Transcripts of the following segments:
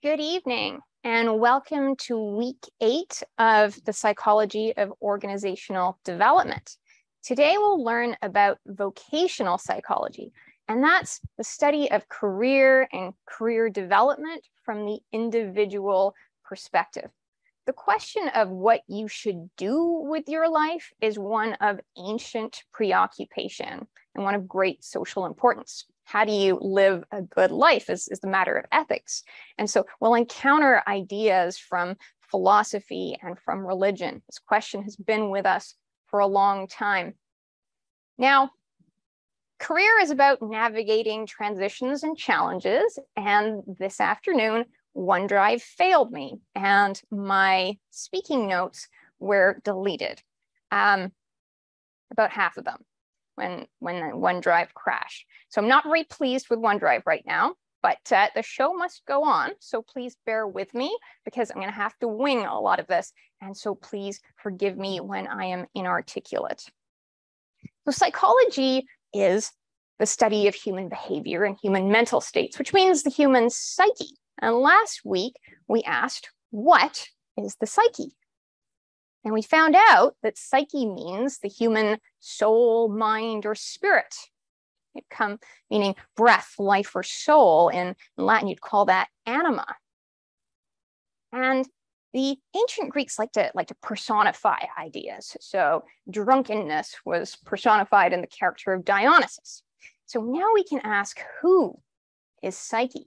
Good evening, and welcome to week 8 of the Psychology of Organizational Development. Today we'll learn about vocational psychology, and that's the study of career and career development from the individual perspective. The question of what you should do with your life is one of ancient preoccupation and one of great social importance. How do you live a good life is the matter of ethics. And so we'll encounter ideas from philosophy and from religion. This question has been with us for a long time. Now, career is about navigating transitions and challenges. And this afternoon, OneDrive failed me and my speaking notes were deleted, about half of them when the OneDrive crashed. So I'm not very pleased with OneDrive right now, but the show must go on. So please bear with me because I'm going to have to wing a lot of this. And so please forgive me when I am inarticulate. So psychology is the study of human behavior and human mental states, which means the human psyche. And last week, we asked, what is the psyche? And we found out that psyche means the human soul, mind, or spirit. It comes meaning breath, life, or soul. In Latin, you'd call that anima. And the ancient Greeks like to personify ideas. So drunkenness was personified in the character of Dionysus. So now we can ask, who is Psyche?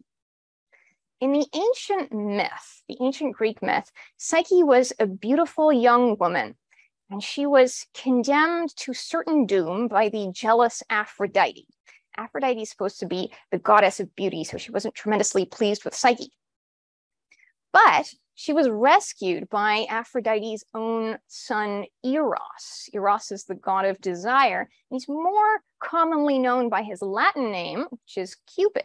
In the ancient myth, the ancient Greek myth, Psyche was a beautiful young woman, and she was condemned to certain doom by the jealous Aphrodite. Aphrodite is supposed to be the goddess of beauty, so she wasn't tremendously pleased with Psyche. But she was rescued by Aphrodite's own son, Eros. Eros is the god of desire. He's more commonly known by his Latin name, which is Cupid.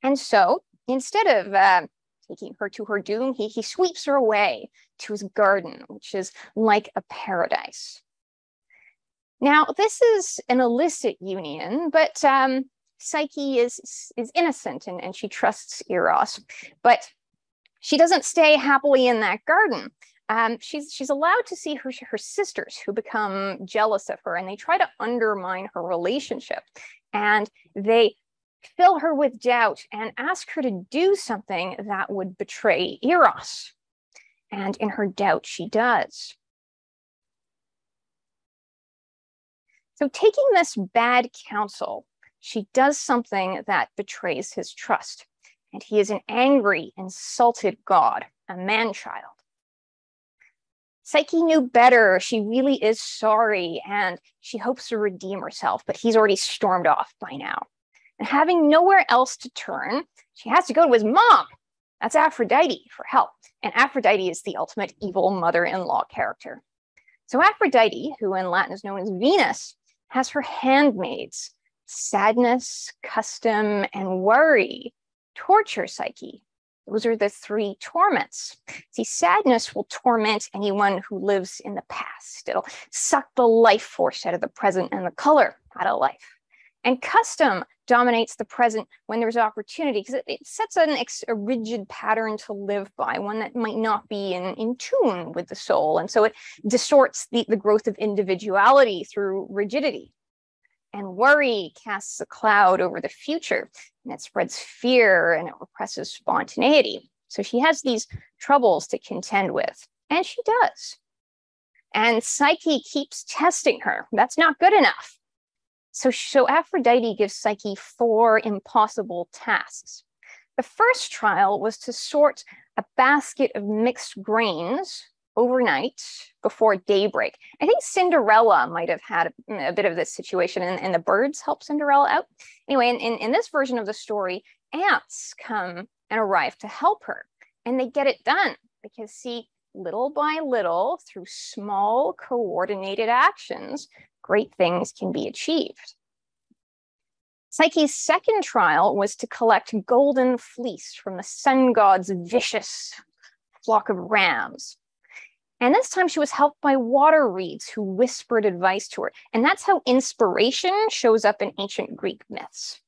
And so, instead of taking her to her doom, he sweeps her away to his garden, which is like a paradise. Now, this is an illicit union, but Psyche is innocent and she trusts Eros. But she doesn't stay happily in that garden. She's allowed to see her sisters who become jealous of her, and they try to undermine her relationship. And they fill her with doubt and ask her to do something that would betray Eros. And in her doubt, she does. So taking this bad counsel, she does something that betrays his trust. And he is an angry, insulted god, a man-child. Psyche knew better. She really is sorry, and she hopes to redeem herself, but he's already stormed off by now. And having nowhere else to turn, she has to go to his mom. That's Aphrodite for help. And Aphrodite is the ultimate evil mother-in-law character. So Aphrodite, who in Latin is known as Venus, has her handmaids. Sadness, custom, and worry torture Psyche. Those are the 3 torments. See, sadness will torment anyone who lives in the past. It'll suck the life force out of the present and the color out of life. And custom dominates the present when there's opportunity, because it sets a rigid pattern to live by, one that might not be in tune with the soul. And so it distorts the growth of individuality through rigidity. And worry casts a cloud over the future, and it spreads fear and it represses spontaneity. So she has these troubles to contend with, and she does. And Psyche keeps testing her. That's not good enough. So Aphrodite gives Psyche 4 impossible tasks. The first trial was to sort a basket of mixed grains overnight before daybreak. I think Cinderella might have had a bit of this situation, and the birds help Cinderella out. Anyway, in this version of the story, ants come and arrive to help her, and they get it done because, see, little by little, through small coordinated actions, great things can be achieved. Psyche's second trial was to collect golden fleece from the sun god's vicious flock of rams. And this time she was helped by water reeds who whispered advice to her. And that's how inspiration shows up in ancient Greek myths.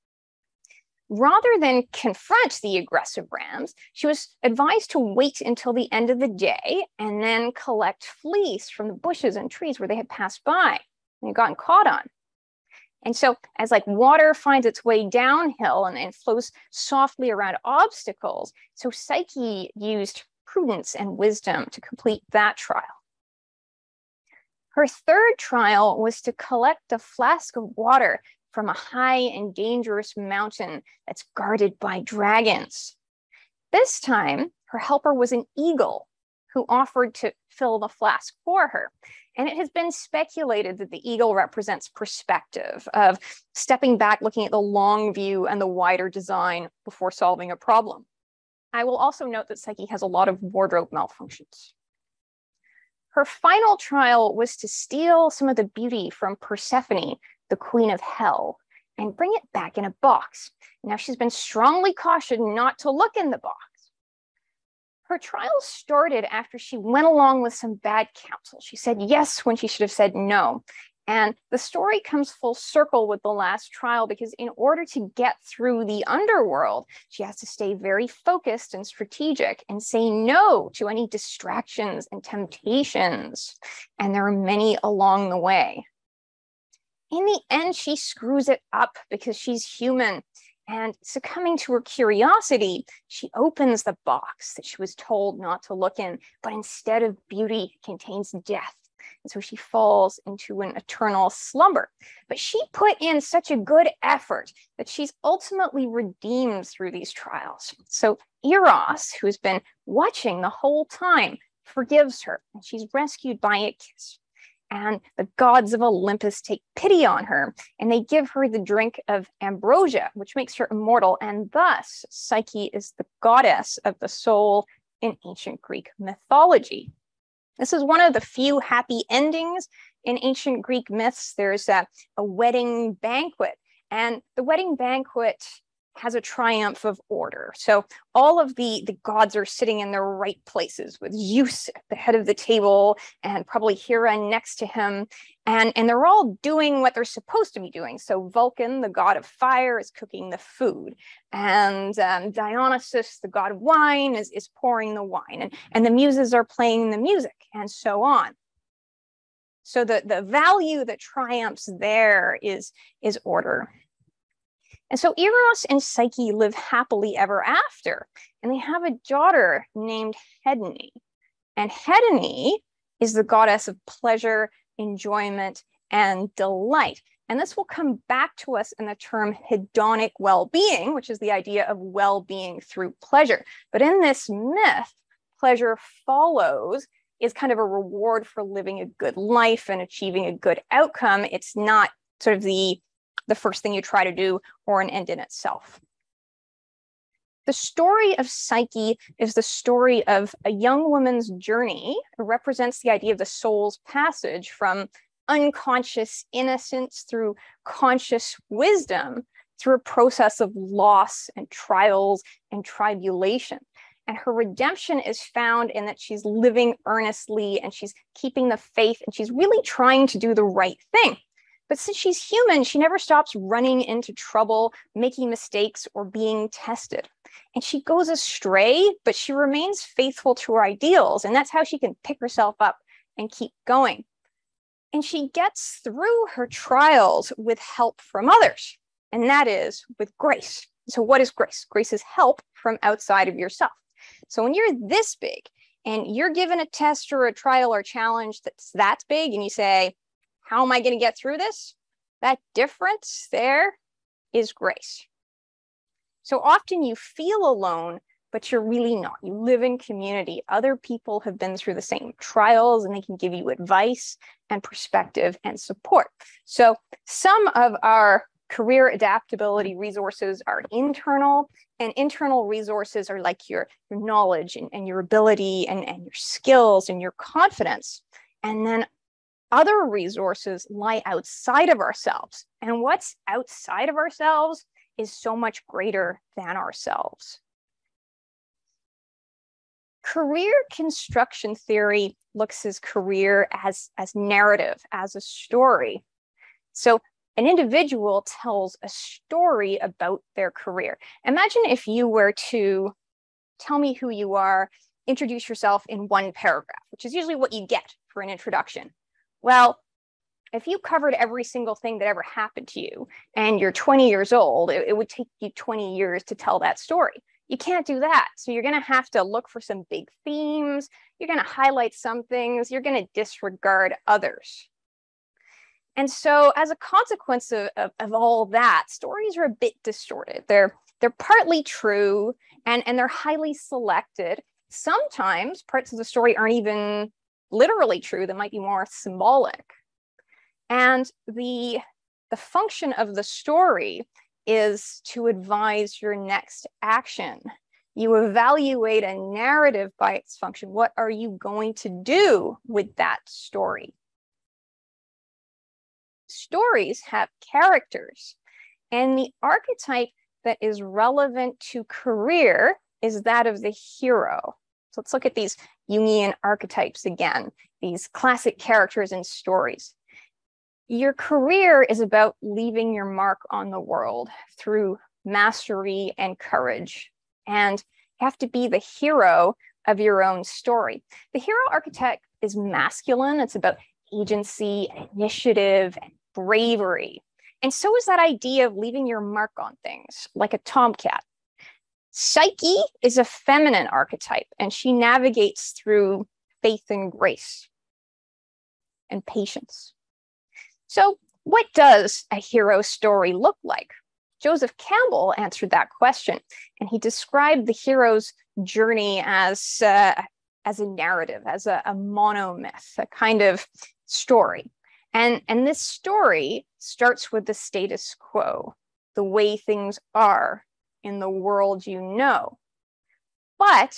rather than confront the aggressive rams, she was advised to wait until the end of the day and then collect fleece from the bushes and trees where they had passed by and gotten caught on. And so as like water finds its way downhill and flows softly around obstacles, so Psyche used prudence and wisdom to complete that trial. Her third trial was to collect a flask of water from a high and dangerous mountain that's guarded by dragons. This time, her helper was an eagle who offered to fill the flask for her. And it has been speculated that the eagle represents perspective of stepping back, looking at the long view and the wider design before solving a problem. I will also note that Psyche has a lot of wardrobe malfunctions. Her final trial was to steal some of the beauty from Persephone, the queen of hell, and bring it back in a box. Now, she's been strongly cautioned not to look in the box. Her trial started after she went along with some bad counsel. She said yes when she should have said no. And the story comes full circle with the last trial, because in order to get through the underworld, she has to stay very focused and strategic and say no to any distractions and temptations. And there are many along the way. In the end, she screws it up because she's human. And succumbing to her curiosity, she opens the box that she was told not to look in, but instead of beauty, it contains death. And so she falls into an eternal slumber. But she put in such a good effort that she's ultimately redeemed through these trials. So Eros, who's been watching the whole time, forgives her, and she's rescued by a kiss. And the gods of Olympus take pity on her, and they give her the drink of ambrosia, which makes her immortal. And thus, Psyche is the goddess of the soul in ancient Greek mythology. This is one of the few happy endings in ancient Greek myths. There's a wedding banquet, and the wedding banquet has a triumph of order. So all of the gods are sitting in their right places, with Zeus at the head of the table and probably Hera next to him. And they're all doing what they're supposed to be doing. So Vulcan, the god of fire, is cooking the food. And Dionysus, the god of wine, is pouring the wine. And the muses are playing the music, and so on. So the value that triumphs there is order. And so Eros and Psyche live happily ever after, and they have a daughter named Hedone. And Hedone is the goddess of pleasure, enjoyment, and delight. And this will come back to us in the term hedonic well-being, which is the idea of well-being through pleasure. But in this myth, pleasure follows is kind of a reward for living a good life and achieving a good outcome. It's not sort of the first thing you try to do or an end in itself. The story of Psyche is the story of a young woman's journey. It represents the idea of the soul's passage from unconscious innocence through conscious wisdom, through a process of loss and trials and tribulation. And her redemption is found in that she's living earnestly and she's keeping the faith and she's really trying to do the right thing. But since she's human, she never stops running into trouble, making mistakes, or being tested. And she goes astray, but she remains faithful to her ideals. And that's how she can pick herself up and keep going. And she gets through her trials with help from others. And that is with grace. So what is grace? Grace is help from outside of yourself. So when you're this big and you're given a test or a trial or challenge that's big, and you say, how am I going to get through this? That difference there is grace. So often you feel alone, but you're really not. You live in community. Other people have been through the same trials, and they can give you advice and perspective and support. So some of our career adaptability resources are internal, and internal resources are like your knowledge and your ability and your skills and your confidence. And then other resources lie outside of ourselves. And what's outside of ourselves is so much greater than ourselves. Career construction theory looks at career as narrative, as a story. So an individual tells a story about their career. Imagine if you were to tell me who you are, introduce yourself in one paragraph, which is usually what you get for an introduction. Well, if you covered every single thing that ever happened to you and you're 20 years old, it would take you 20 years to tell that story. You can't do that. So you're going to have to look for some big themes. You're going to highlight some things. You're going to disregard others. And so as a consequence of all that, stories are a bit distorted. They're partly true and they're highly selected. Sometimes parts of the story aren't even literally true. They might be more symbolic. And the function of the story is to advise your next action. You evaluate a narrative by its function. What are you going to do with that story? Stories have characters, and the archetype that is relevant to career is that of the hero. So let's look at these Jungian archetypes again, these classic characters in stories. Your career is about leaving your mark on the world through mastery and courage. And you have to be the hero of your own story. The hero archetype is masculine. It's about agency, initiative, and bravery. And so is that idea of leaving your mark on things, like a tomcat. Psyche is a feminine archetype, and she navigates through faith and grace and patience. So what does a hero story look like? Joseph Campbell answered that question, and he described the hero's journey as a narrative, as a monomyth, a kind of story. And this story starts with the status quo, the way things are in the world you know. But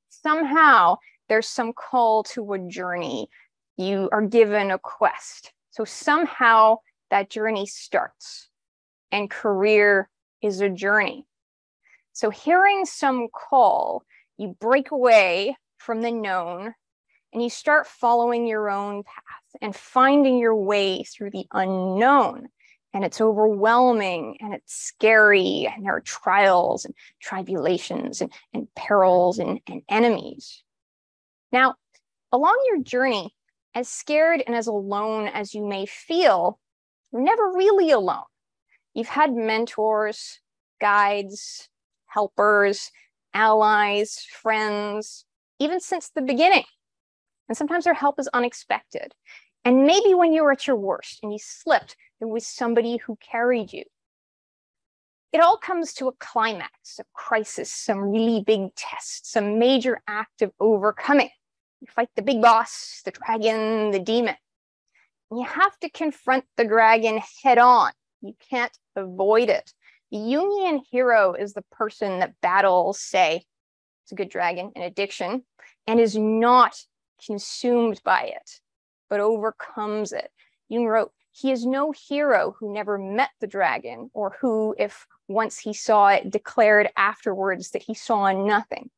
somehow there's some call to a journey. You are given a quest. So somehow that journey starts, and career is a journey. So hearing some call, you break away from the known and you start following your own path and finding your way through the unknown. And it's overwhelming and it's scary, and there are trials and tribulations and perils and enemies. Now, along your journey, as scared and as alone as you may feel, you're never really alone. You've had mentors, guides, helpers, allies, friends, even since the beginning. And sometimes their help is unexpected. And maybe when you were at your worst and you slipped, there was somebody who carried you. It all comes to a climax, a crisis, some really big test, some major act of overcoming. You fight the big boss, the dragon, the demon. And you have to confront the dragon head on. You can't avoid it. The Jungian hero is the person that battles, say, it's a good dragon, an addiction, and is not consumed by it, but overcomes it. Jung wrote, he is no hero who never met the dragon, or who, if once he saw it, declared afterwards that he saw nothing.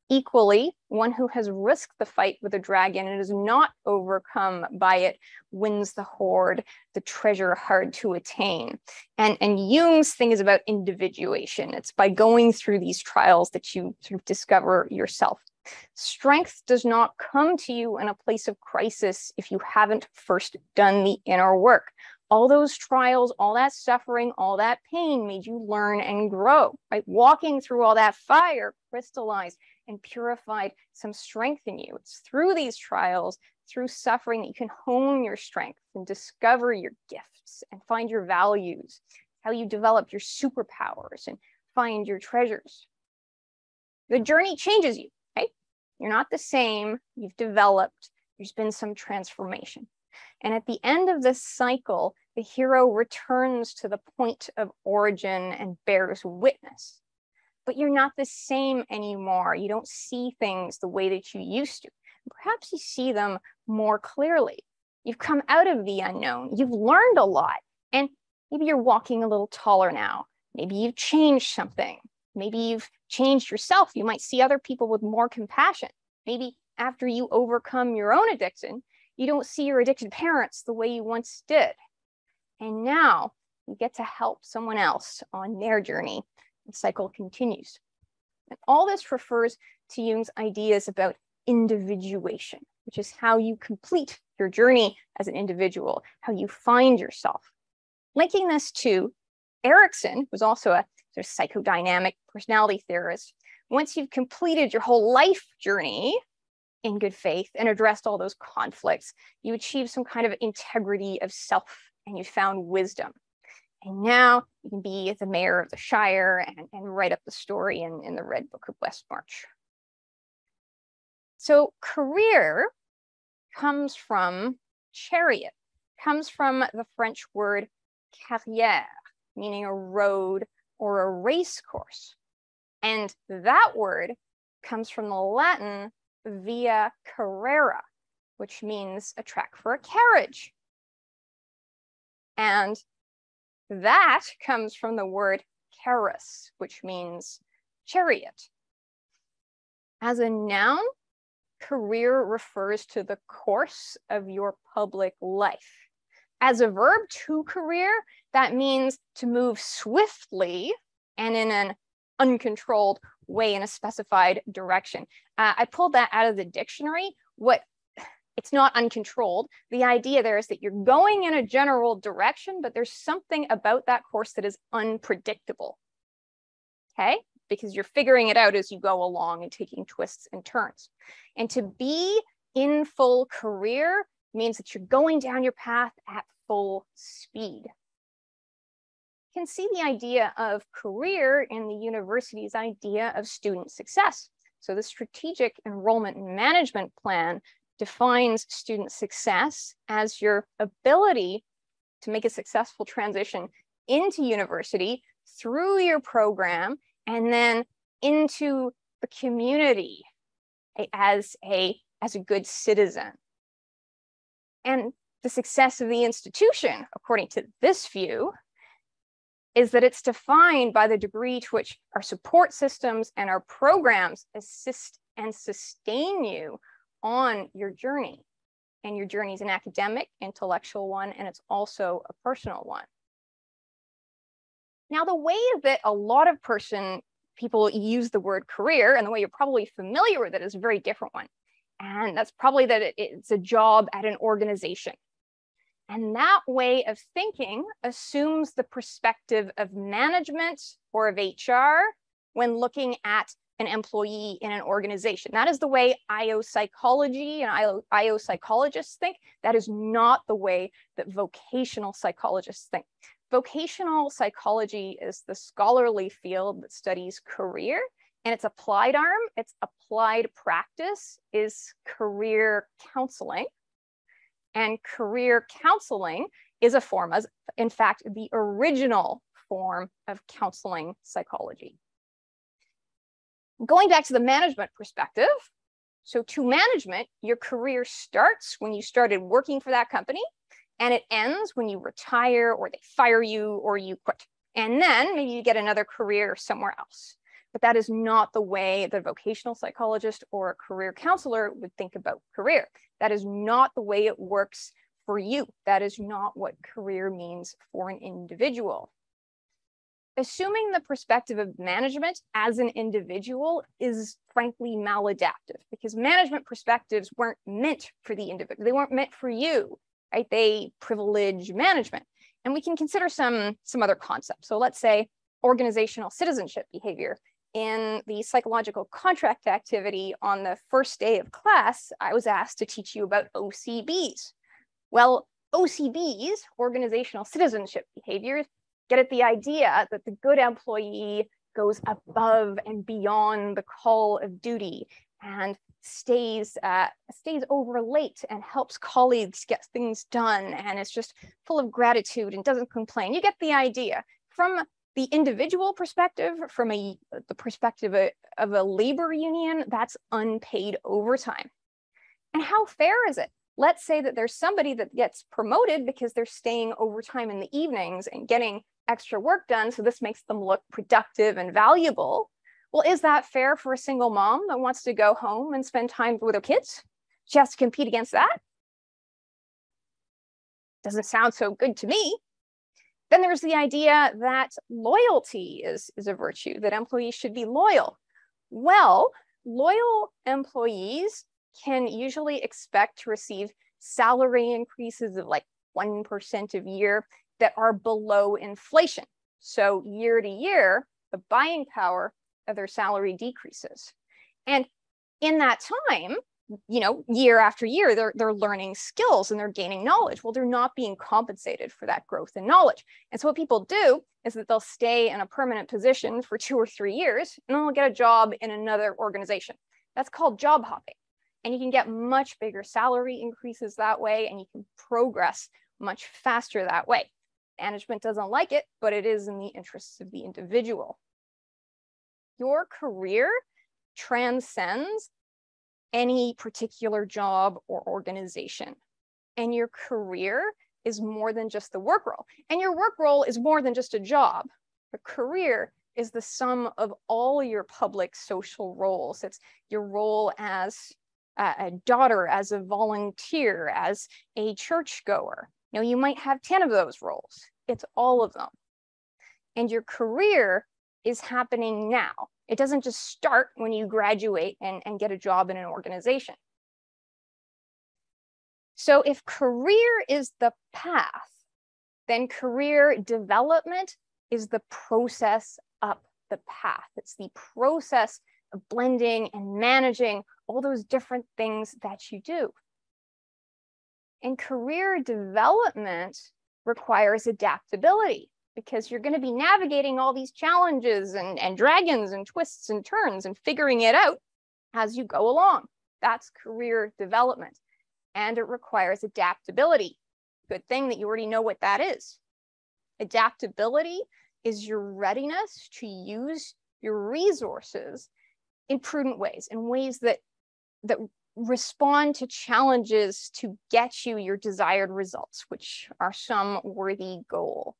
Equally, one who has risked the fight with a dragon and is not overcome by it wins the hoard, the treasure hard to attain. And Jung's thing is about individuation. It's by going through these trials that you sort of discover yourself. Strength does not come to you in a place of crisis if you haven't first done the inner work. All those trials, all that suffering, all that pain made you learn and grow, right? Walking through all that fire crystallized and purified some strength in you. It's through these trials, through suffering, that you can hone your strength and discover your gifts and find your values, how you develop your superpowers and find your treasures. The journey changes you, right? You're not the same. You've developed. There's been some transformation. And at the end of this cycle, the hero returns to the point of origin and bears witness. But you're not the same anymore. You don't see things the way that you used to. Perhaps you see them more clearly. You've come out of the unknown. You've learned a lot. And maybe you're walking a little taller now. Maybe you've changed something. Maybe you've changed yourself. You might see other people with more compassion. Maybe after you overcome your own addiction, you don't see your addicted parents the way you once did. And now you get to help someone else on their journey. The cycle continues. And all this refers to Jung's ideas about individuation, which is how you complete your journey as an individual, how you find yourself. Linking this to Erikson, who's also a sort of psychodynamic personality theorist, once you've completed your whole life journey in good faith and addressed all those conflicts, you achieve some kind of integrity of self and you found wisdom. And now you can be the mayor of the Shire and write up the story in the Red Book of West March. So career comes from chariot, comes from the French word carrière, meaning a road or a race course. And that word comes from the Latin via carrera, which means a track for a carriage. And that comes from the word carus, which means chariot. As a noun, career refers to the course of your public life. As a verb, to career, that means to move swiftly and in an uncontrolled way in a specified direction. I pulled that out of the dictionary. It's not uncontrolled. The idea there is that you're going in a general direction, but there's something about that course that is unpredictable, okay? Because you're figuring it out as you go along and taking twists and turns. And to be in full career means that you're going down your path at full speed. You can see the idea of career in the university's idea of student success. So the strategic enrollment management plan defines student success as your ability to make a successful transition into university through your program and then into the community as a good citizen. And the success of the institution, according to this view, is that it's defined by the degree to which our support systems and our programs assist and sustain you on your journey. And your journey is an academic, intellectual one, and it's also a personal one. Now, the way that a lot of people use the word career, and the way you're probably familiar with it, is a very different one. And that's probably that it's a job at an organization. And that way of thinking assumes the perspective of management or of HR when looking at an employee in an organization. That is the way IO psychology and IO psychologists think. That is not the way that vocational psychologists think. Vocational psychology is the scholarly field that studies career, and its applied arm, its applied practice is career counseling. And career counseling is a form, in fact, the original form of counseling psychology. Going back to the management perspective, so to management, your career starts when you started working for that company, and it ends when you retire or they fire you or you quit. And then maybe you get another career somewhere else. But that is not the way the vocational psychologist or a career counselor would think about career. That is not the way it works for you. That is not what career means for an individual. Assuming the perspective of management as an individual is frankly maladaptive, because management perspectives weren't meant for the individual. They weren't meant for you, right? They privilege management. And we can consider some other concepts. So let's say organizational citizenship behavior. In the psychological contract activity on the first day of class, I was asked to teach you about OCBs. Well, OCBs, organizational citizenship behaviors, get at the idea that the good employee goes above and beyond the call of duty and stays over late and helps colleagues get things done and is just full of gratitude and doesn't complain. You get the idea. From the individual perspective, from the perspective of a labor union, that's unpaid overtime. And how fair is it? Let's say that there's somebody that gets promoted because they're staying overtime in the evenings and getting extra work done, so this makes them look productive and valuable. Well, is that fair for a single mom that wants to go home and spend time with her kids? She has to compete against that? Doesn't sound so good to me. Then there's the idea that loyalty is a virtue, that employees should be loyal. Well, loyal employees can usually expect to receive salary increases of like 1% a year that are below inflation. So year to year, the buying power of their salary decreases. And in that time, you know, year after year, they're learning skills and they're gaining knowledge. Well, they're not being compensated for that growth in knowledge. And so what people do is that they'll stay in a permanent position for 2 or 3 years, and then they'll get a job in another organization. That's called job hopping. And you can get much bigger salary increases that way, and you can progress much faster that way. Management doesn't like it, but it is in the interests of the individual. Your career transcends any particular job or organization. And your career is more than just the work role. And your work role is more than just a job. A career is the sum of all your public social roles. It's your role as a daughter, as a volunteer, as a churchgoer. You know, you might have 10 of those roles. It's all of them. And your career is happening now. It doesn't just start when you graduate and get a job in an organization. So if career is the path, then career development is the process up the path. It's the process of blending and managing all those different things that you do. And career development requires adaptability, because you're going to be navigating all these challenges and dragons and twists and turns and figuring it out as you go along. That's career development. And it requires adaptability. Good thing that you already know what that is. Adaptability is your readiness to use your resources in prudent ways, in ways that respond to challenges to get you your desired results, which are some worthy goal.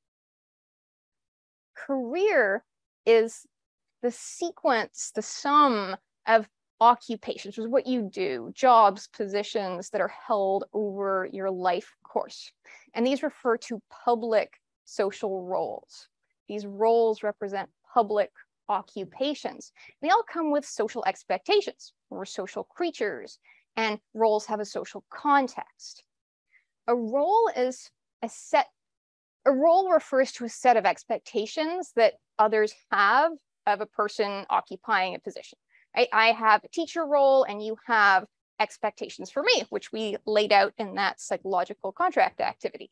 Career is the sequence, the sum of occupations, which is what you do, jobs, positions that are held over your life course. And these refer to public social roles. These roles represent public occupations. They all come with social expectations. We're social creatures, and roles have a social context. A role is a role refers to a set of expectations that others have of a person occupying a position. Right? I have a teacher role and you have expectations for me, which we laid out in that psychological contract activity.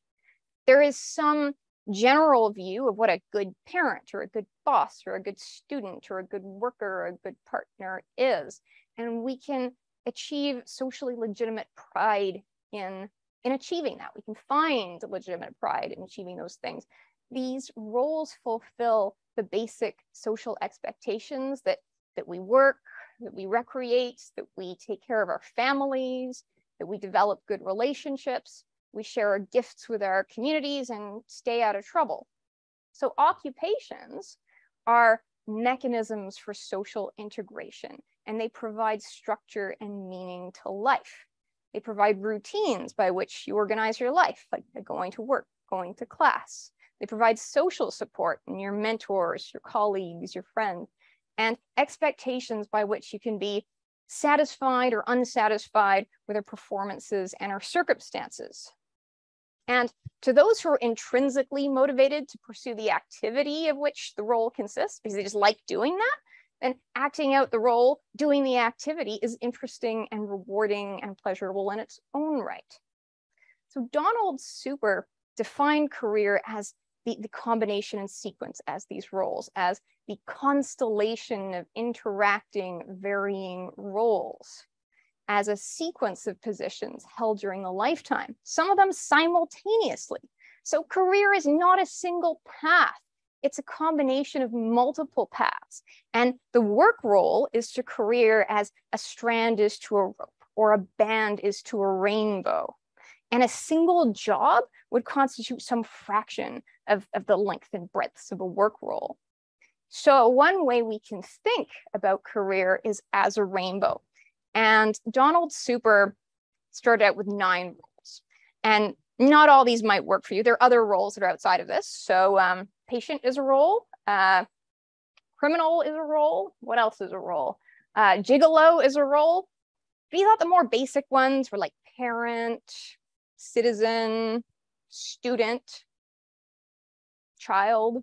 There is some general view of what a good parent or a good boss or a good student or a good worker or a good partner is. And we can achieve socially legitimate pride in achieving that. We can find legitimate pride in achieving those things. These roles fulfill the basic social expectations that we work, that we recreate, that we take care of our families, that we develop good relationships, we share our gifts with our communities and stay out of trouble. So occupations are mechanisms for social integration, and they provide structure and meaning to life. They provide routines by which you organize your life, like going to work, going to class. They provide social support in your mentors, your colleagues, your friends, and expectations by which you can be satisfied or unsatisfied with our performances and our circumstances. And to those who are intrinsically motivated to pursue the activity of which the role consists, because they just like doing that, then acting out the role, doing the activity is interesting and rewarding and pleasurable in its own right. So Donald Super defined career as the combination and sequence as these roles, as the constellation of interacting, varying roles, as a sequence of positions held during the lifetime, some of them simultaneously. So career is not a single path. It's a combination of multiple paths. And the work role is to career as a strand is to a rope or a band is to a rainbow. And a single job would constitute some fraction of the length and breadth of a work role. So one way we can think about career is as a rainbow. And Donald Super started out with 9 roles. And not all these might work for you. There are other roles that are outside of this. So patient is a role, criminal is a role. What else is a role? Gigolo is a role. But you thought the more basic ones were like parent, citizen, student, child.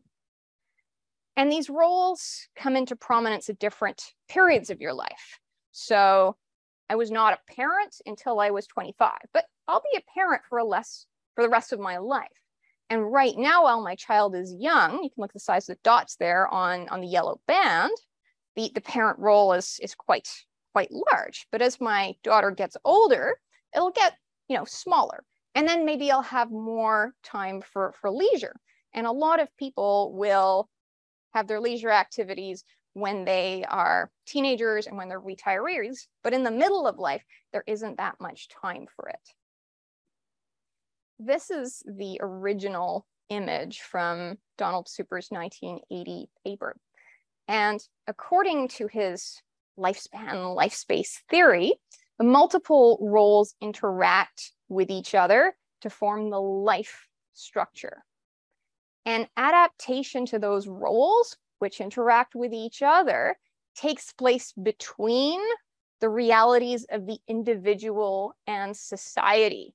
And these roles come into prominence at different periods of your life. So I was not a parent until I was 25, but I'll be a parent for the rest of my life. And right now, while my child is young, you can look at the size of the dots there on the yellow band, the parent role is quite large. But as my daughter gets older, it'll get, smaller. And then maybe I'll have more time for leisure. And a lot of people will have their leisure activities when they are teenagers and when they're retirees. But in the middle of life, there isn't that much time for it. This is the original image from Donald Super's 1980 paper. And according to his lifespan, life space theory, the multiple roles interact with each other to form the life structure. And adaptation to those roles, which interact with each other, takes place between the realities of the individual and society.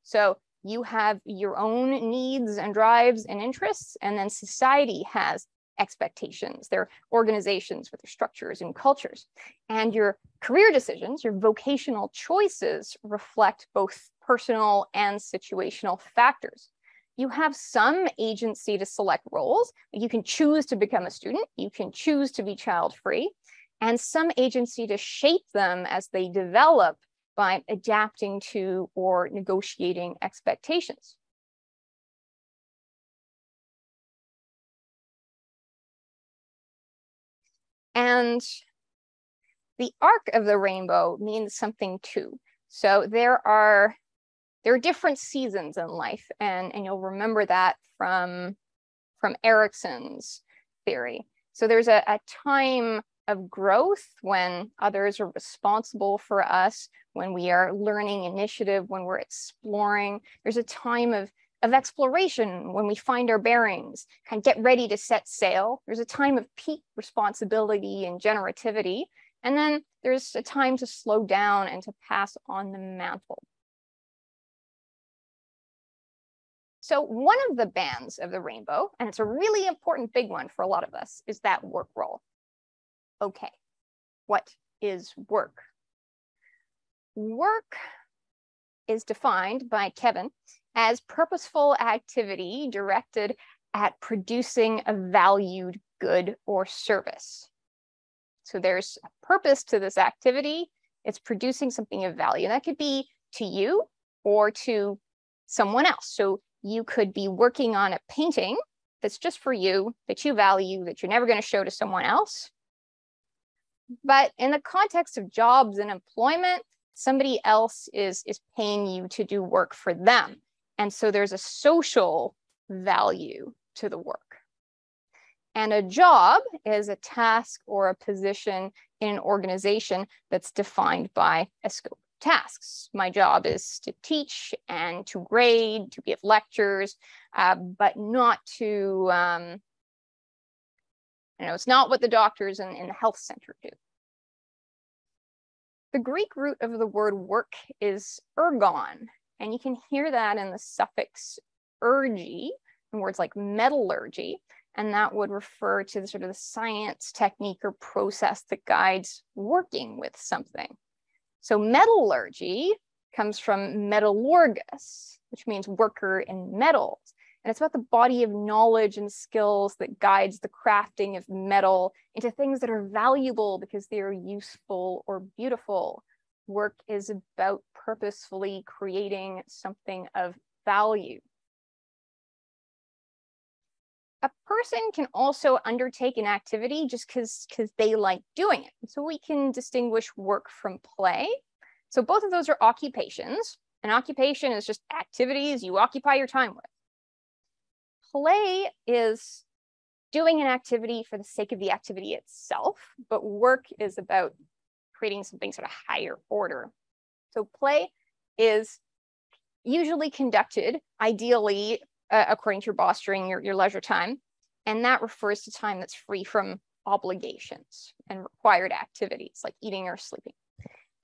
So you have your own needs and drives and interests, and then society has expectations, their organizations with their structures and cultures. And your career decisions, your vocational choices reflect both personal and situational factors. You have some agency to select roles. You can choose to become a student. You can choose to be child-free, and some agency to shape them as they develop by adapting to or negotiating expectations. And the arc of the rainbow means something too. So there are different seasons in life, and you'll remember that from Erickson's theory. So there's a time of growth when others are responsible for us, when we are learning initiative, when we're exploring. There's a time of exploration when we find our bearings, kind of get ready to set sail. There's a time of peak responsibility and generativity. And then there's a time to slow down and to pass on the mantle. So one of the bands of the rainbow, and it's a really important big one for a lot of us, is that work role. Okay, what is work? Work is defined by Kevin as purposeful activity directed at producing a valued good or service. So there's a purpose to this activity. It's producing something of value. And that could be to you or to someone else. So you could be working on a painting that's just for you, that you value, that you're never going to show to someone else. But in the context of jobs and employment, somebody else is paying you to do work for them. And so there's a social value to the work. And a job is a task or a position in an organization that's defined by a scope of tasks. My job is to teach and to grade, to give lectures, but not to, it's not what the doctors in the health center do. The Greek root of the word work is ergon, and you can hear that in the suffix ergy, in words like metallurgy, and that would refer to the sort of the science, technique, or process that guides working with something. So metallurgy comes from metallurgus, which means worker in metals. And it's about the body of knowledge and skills that guides the crafting of metal into things that are valuable because they are useful or beautiful. Work is about purposefully creating something of value. A person can also undertake an activity just because they like doing it. So we can distinguish work from play. So both of those are occupations. An occupation is just activities you occupy your time with. Play is doing an activity for the sake of the activity itself, but work is about creating something sort of higher order. So play is usually conducted, ideally, according to your boss during your leisure time. And that refers to time that's free from obligations and required activities like eating or sleeping.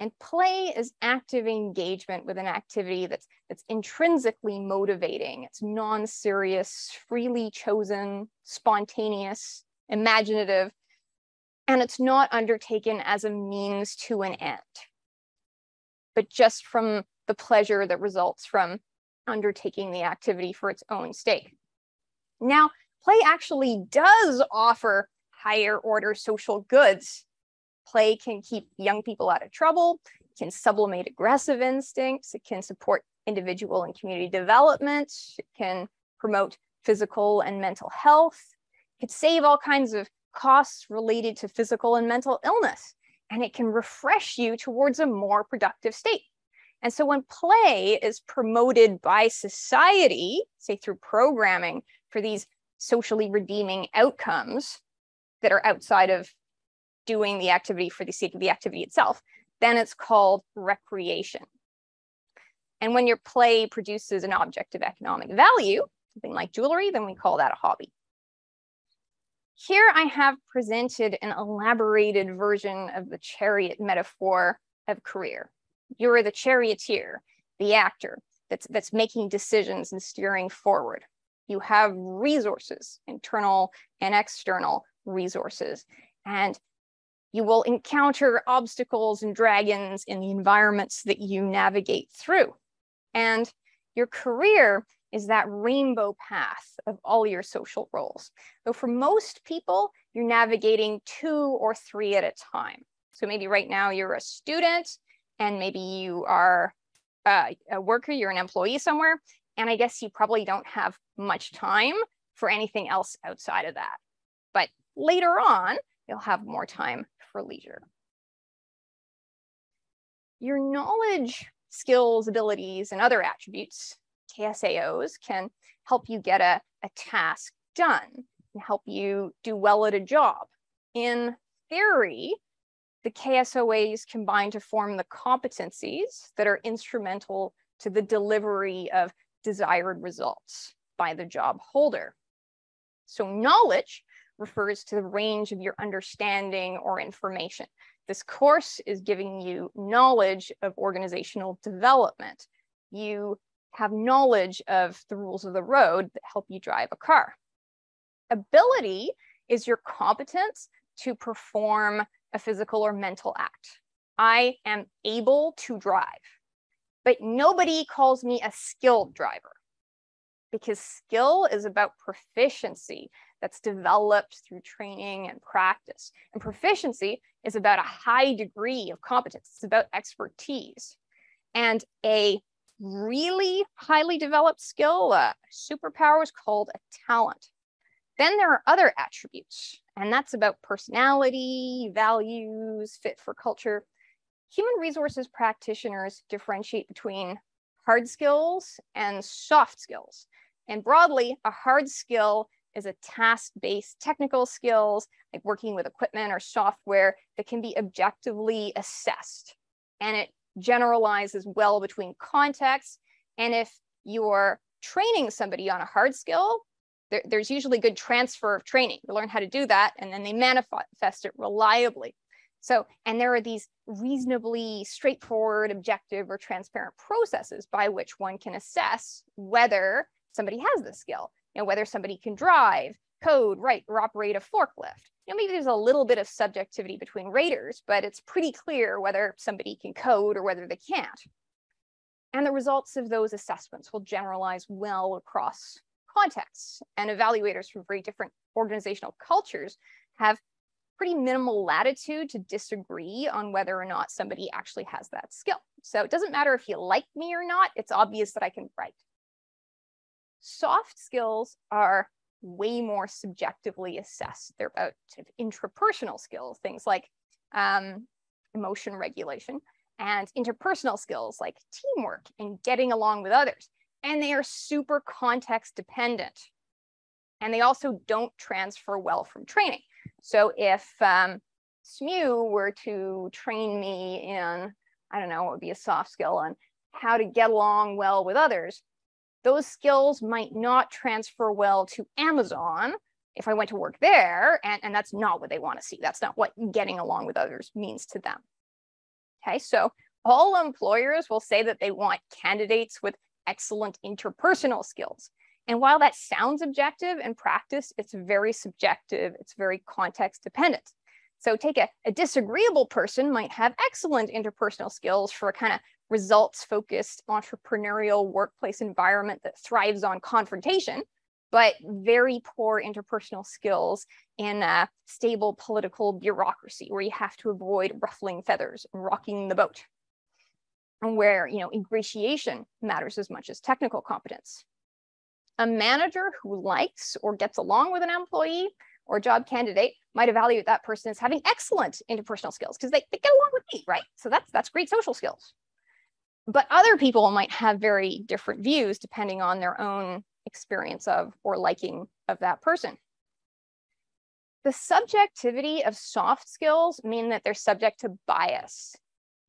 And play is active engagement with an activity that's intrinsically motivating. It's non-serious, freely chosen, spontaneous, imaginative, and it's not undertaken as a means to an end, but just from the pleasure that results from undertaking the activity for its own sake. Now, play actually does offer higher order social goods. Play can keep young people out of trouble, it can sublimate aggressive instincts, it can support individual and community development, it can promote physical and mental health, it can save all kinds of costs related to physical and mental illness, and it can refresh you towards a more productive state. And so when play is promoted by society, say through programming for these socially redeeming outcomes that are outside of doing the activity for the sake of the activity itself, then it's called recreation. And when your play produces an object of economic value, something like jewelry, then we call that a hobby. Here I have presented an elaborated version of the chariot metaphor of career. You're the charioteer, the actor that's making decisions and steering forward. You have resources, internal and external resources, and you will encounter obstacles and dragons in the environments that you navigate through. And your career is that rainbow path of all your social roles. Though for most people, you're navigating 2 or 3 at a time. So maybe right now you're a student, and maybe you are a worker, you're an employee somewhere, and I guess you probably don't have much time for anything else outside of that. But later on, you'll have more time for leisure. Your knowledge, skills, abilities, and other attributes, KSAOs, can help you get a task done and help you do well at a job. In theory, the KSOAs combine to form the competencies that are instrumental to the delivery of desired results by the job holder. So knowledge refers to the range of your understanding or information. This course is giving you knowledge of organizational development. You have knowledge of the rules of the road that help you drive a car. Ability is your competence to perform a physical or mental act. I am able to drive, but nobody calls me a skilled driver, because skill is about proficiency that's developed through training and practice. And proficiency is about a high degree of competence. It's about expertise. And a really highly developed skill, a superpower, is called a talent. Then there are other attributes, and that's about personality, values, fit for culture. Human resources practitioners differentiate between hard skills and soft skills. And broadly, a hard skill is a task-based technical skills, like working with equipment or software that can be objectively assessed. And it generalizes well between contexts. And if you're training somebody on a hard skill, there's usually good transfer of training. You learn how to do that, and then they manifest it reliably. So, and there are these reasonably straightforward, objective, or transparent processes by which one can assess whether somebody has the skill. You know, whether somebody can drive, code, write, or operate a forklift. You know, maybe there's a little bit of subjectivity between raters, but it's pretty clear whether somebody can code or whether they can't. And the results of those assessments will generalize well across contexts. And evaluators from very different organizational cultures have pretty minimal latitude to disagree on whether or not somebody actually has that skill. So it doesn't matter if you like me or not, it's obvious that I can write. Soft skills are way more subjectively assessed. They're about sort of intrapersonal skills, things like emotion regulation, and interpersonal skills like teamwork and getting along with others. And they are super context dependent. And they also don't transfer well from training. So if SMU were to train me in, I don't know, what would be a soft skill on how to get along well with others, those skills might not transfer well to Amazon if I went to work there, and that's not what they want to see. That's not what getting along with others means to them. Okay, so all employers will say that they want candidates with excellent interpersonal skills. And while that sounds objective, in practice, it's very subjective, it's very context dependent. So take a disagreeable person might have excellent interpersonal skills for a kind of results-focused entrepreneurial workplace environment that thrives on confrontation, but very poor interpersonal skills in a stable political bureaucracy where you have to avoid ruffling feathers and rocking the boat, and where ingratiation matters as much as technical competence. A manager who likes or gets along with an employee or job candidate might evaluate that person as having excellent interpersonal skills because they get along with me, right? So that's great social skills. But other people might have very different views depending on their own experience of or liking of that person. The subjectivity of soft skills mean that they're subject to bias,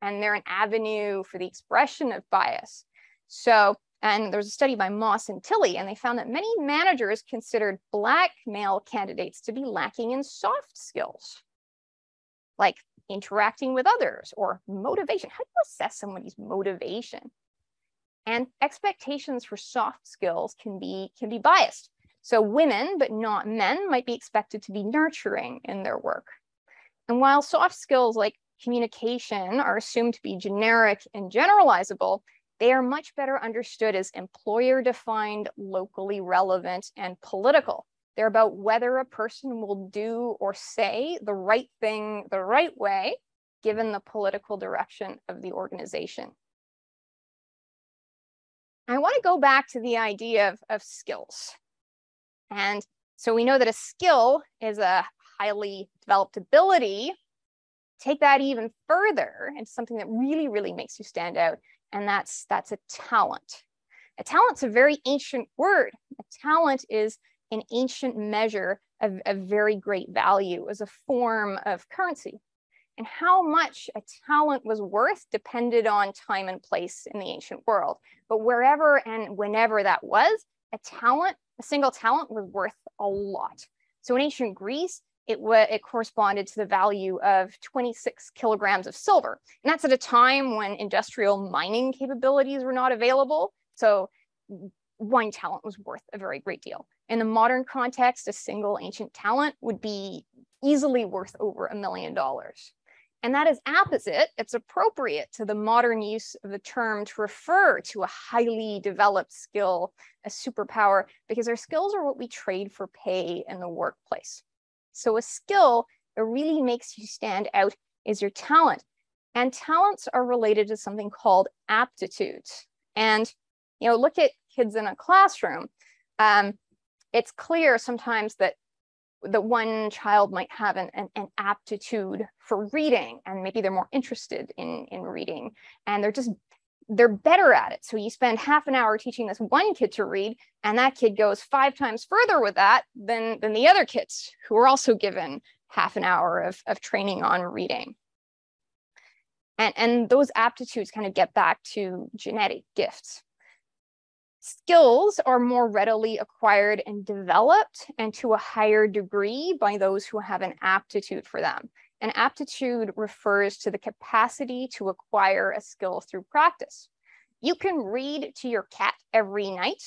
and they're an avenue for the expression of bias. So, and there's a study by Moss and Tilley, and they found that many managers considered Black male candidates to be lacking in soft skills, like interacting with others or motivation. How do you assess somebody's motivation? And expectations for soft skills can be biased. So women, but not men, might be expected to be nurturing in their work. And while soft skills like communication are assumed to be generic and generalizable, they are much better understood as employer-defined, locally relevant, and political. They're about whether a person will do or say the right thing the right way, given the political direction of the organization. I want to go back to the idea of skills. And so we know that a skill is a highly developed ability. Take that even further into something that really, really makes you stand out, and that's a talent. A talent's a very ancient word. A talent is an ancient measure of very great value as a form of currency. And how much a talent was worth depended on time and place in the ancient world. But wherever and whenever that was, a single talent was worth a lot. So in ancient Greece, it corresponded to the value of 26 kilograms of silver. And that's at a time when industrial mining capabilities were not available. So one talent was worth a very great deal. In the modern context, a single ancient talent would be easily worth over $1 million. And that is apposite, it's appropriate to the modern use of the term to refer to a highly developed skill, a superpower, because our skills are what we trade for pay in the workplace. So a skill that really makes you stand out is your talent. And talents are related to something called aptitudes. And look at kids in a classroom. It's clear sometimes that one child might have an aptitude for reading, and maybe they're more interested in reading, and they're better at it. So you spend half an hour teaching this one kid to read, and that kid goes 5 times further with that than the other kids who are also given half an hour of training on reading. And those aptitudes kind of get back to genetic gifts. Skills are more readily acquired and developed, and to a higher degree by those who have an aptitude for them. An aptitude refers to the capacity to acquire a skill through practice. You can read to your cat every night,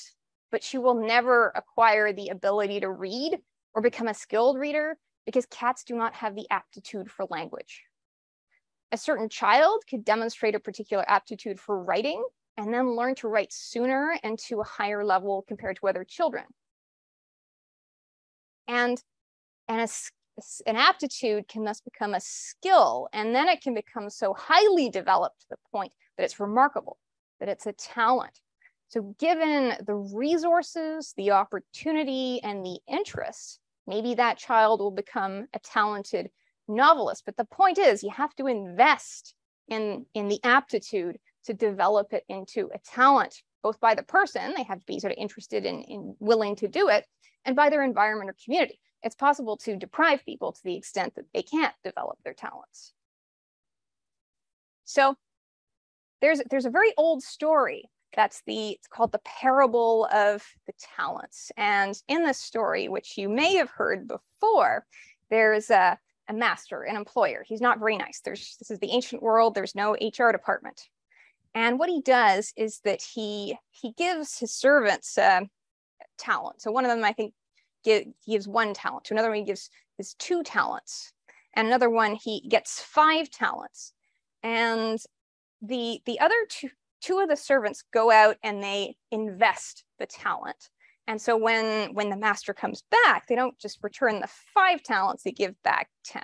but she will never acquire the ability to read or become a skilled reader because cats do not have the aptitude for language. A certain child could demonstrate a particular aptitude for writing and then learn to write sooner and to a higher level compared to other children. And an aptitude can thus become a skill, and then it can become so highly developed to the point that it's remarkable, that it's a talent. So given the resources, the opportunity, and the interest, maybe that child will become a talented novelist. But the point is, you have to invest in the aptitude to develop it into a talent, both by the person, they have to be sort of interested in willing to do it, and by their environment or community. It's possible to deprive people to the extent that they can't develop their talents. So there's a very old story it's called the parable of the talents. And in this story, which you may have heard before, there's a master, an employer. He's not very nice. This is the ancient world. There's no HR department. And what he does is that he gives his servants talent. So one of them, I think, gives 1 talent. To another one, he gives his 2 talents. And another one, he gets 5 talents. And the other two of the servants go out and they invest the talent. And so when the master comes back, they don't just return the 5 talents, they give back 10.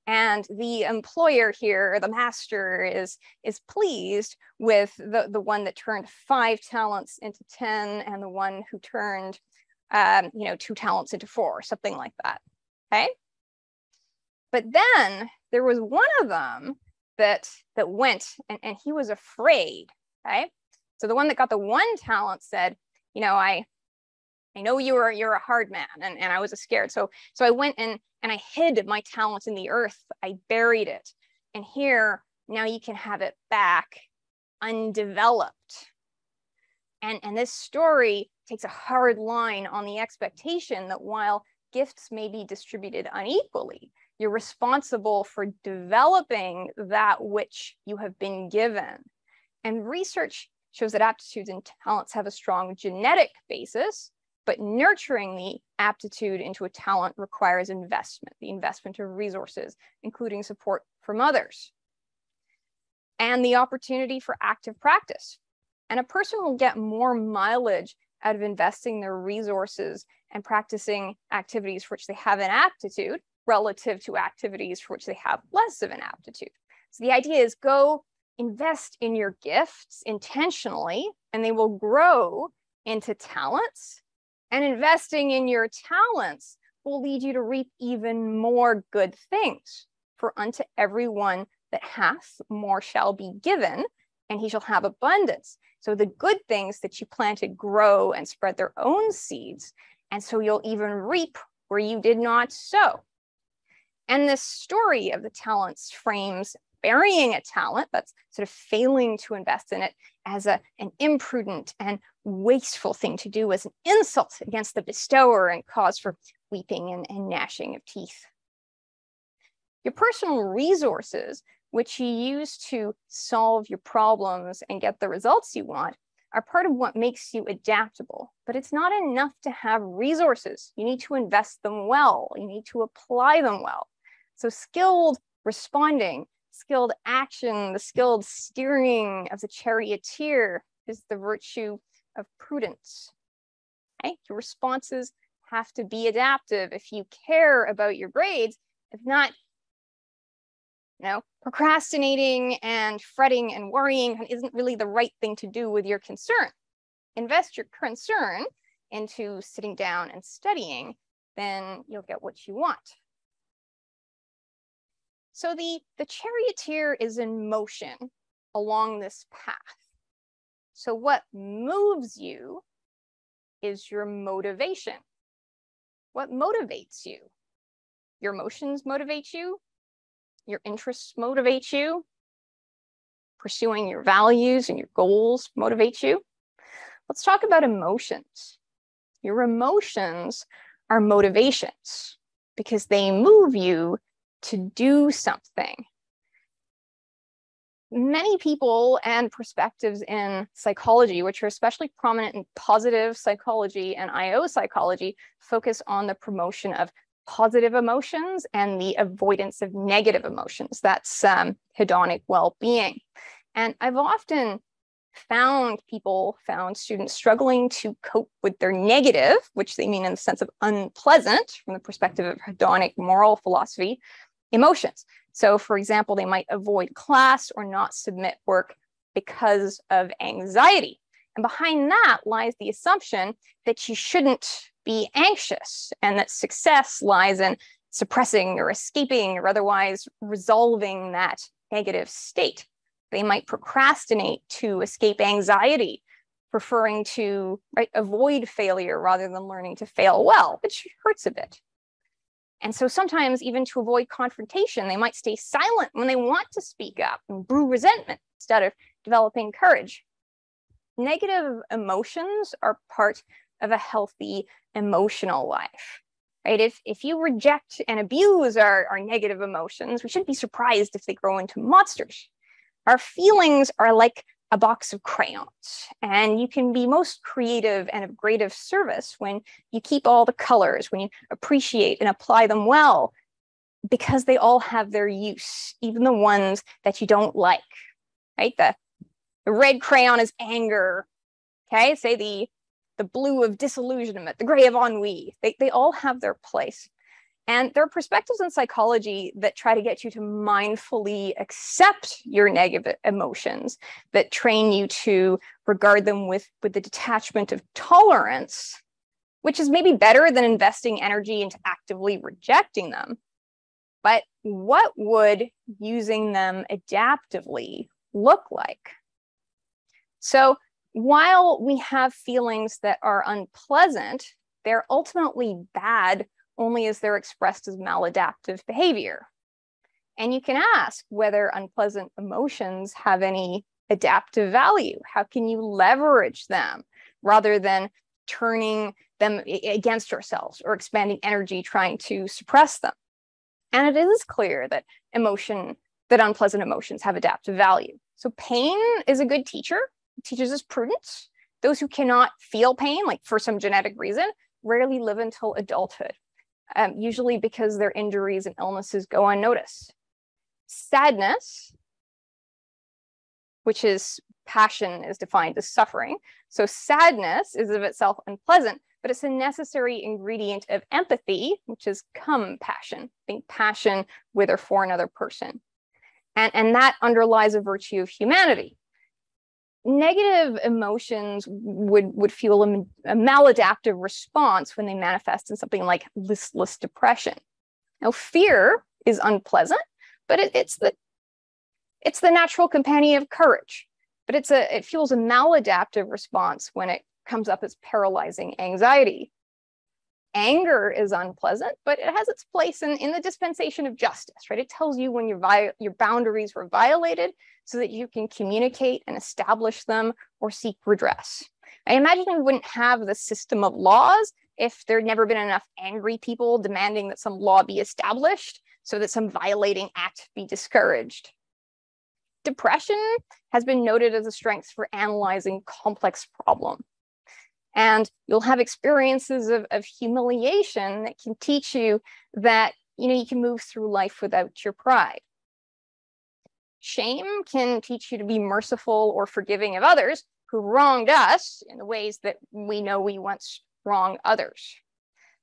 And the employer here, the master, is pleased with the one that turned 5 talents into 10 and the one who turned 2 talents into 4, something like that. Okay. But then there was one of them that went and he was afraid. Okay. So the one that got the 1 talent said, I know you're a hard man, and I was scared. So I went and I hid my talent in the earth. I buried it. And here, now you can have it back undeveloped. And this story takes a hard line on the expectation that while gifts may be distributed unequally, you're responsible for developing that which you have been given. And research shows that aptitudes and talents have a strong genetic basis, but nurturing the aptitude into a talent requires investment, the investment of resources, including support from others, and the opportunity for active practice. And a person will get more mileage out of investing their resources and practicing activities for which they have an aptitude relative to activities for which they have less of an aptitude. So the idea is go invest in your gifts intentionally, and they will grow into talents. And investing in your talents will lead you to reap even more good things. For unto everyone that hath, more shall be given, and he shall have abundance. So the good things that you planted grow and spread their own seeds, and so you'll even reap where you did not sow. And this story of the talents frames burying a talent, that's sort of failing to invest in it, as an imprudent and wasteful thing to do, as an insult against the bestower and cause for weeping and gnashing of teeth. Your personal resources, which you use to solve your problems and get the results you want, are part of what makes you adaptable. But it's not enough to have resources. You need to invest them well. You need to apply them well. So skilled responding, skilled action, the skilled steering of the charioteer is the virtue of prudence. Okay? Your responses have to be adaptive. If you care about your grades, if not, procrastinating and fretting and worrying isn't really the right thing to do with your concern. Invest your concern into sitting down and studying, then you'll get what you want. So the charioteer is in motion along this path. So what moves you is your motivation. What motivates you? Your emotions motivate you. Your interests motivate you. Pursuing your values and your goals motivate you. Let's talk about emotions. Your emotions are motivations because they move you to do something. Many people and perspectives in psychology, which are especially prominent in positive psychology and IO psychology, focus on the promotion of positive emotions and the avoidance of negative emotions. That's hedonic well-being. And I've often found students struggling to cope with their negative, which they mean in the sense of unpleasant from the perspective of hedonic moral philosophy, emotions. So for example, they might avoid class or not submit work because of anxiety. And behind that lies the assumption that you shouldn't be anxious and that success lies in suppressing or escaping or otherwise resolving that negative state. They might procrastinate to escape anxiety, preferring to avoid failure rather than learning to fail well, which hurts a bit. And so sometimes even to avoid confrontation, they might stay silent when they want to speak up and brew resentment instead of developing courage. Negative emotions are part of a healthy emotional life, right? If you reject and abuse our negative emotions, we shouldn't be surprised if they grow into monsters. Our feelings are like a box of crayons, and you can be most creative and of great service when you keep all the colors, when you appreciate and apply them well, because they all have their use, even the ones that you don't like, right? The red crayon is anger, okay? Say the blue of disillusionment, the gray of ennui. They all have their place. And there are perspectives in psychology that try to get you to mindfully accept your negative emotions, that train you to regard them with the detachment of tolerance, which is maybe better than investing energy into actively rejecting them. But what would using them adaptively look like? So while we have feelings that are unpleasant, they're ultimately bad only as they're expressed as maladaptive behavior. And you can ask whether unpleasant emotions have any adaptive value. How can you leverage them rather than turning them against ourselves or expanding energy trying to suppress them? And it is clear that unpleasant emotions have adaptive value. So pain is a good teacher. It teaches us prudence. Those who cannot feel pain, like for some genetic reason, rarely live until adulthood, usually because their injuries and illnesses go unnoticed. Sadness, which is passion, is defined as suffering. So sadness is of itself unpleasant, but it's a necessary ingredient of empathy, which is compassion, being passion with or for another person. And that underlies a virtue of humanity. Negative emotions would fuel a maladaptive response when they manifest in something like listless depression. Now, fear is unpleasant, but it's the natural companion of courage. But it fuels a maladaptive response when it comes up as paralyzing anxiety. Anger is unpleasant, but it has its place in the dispensation of justice, right? It tells you when your boundaries were violated so that you can communicate and establish them or seek redress. I imagine we wouldn't have the system of laws if there'd never been enough angry people demanding that some law be established so that some violating act be discouraged. Depression has been noted as a strength for analyzing complex problems. And you'll have experiences of humiliation that can teach you that you can move through life without your pride. Shame can teach you to be merciful or forgiving of others who wronged us in the ways that we know we once wronged others.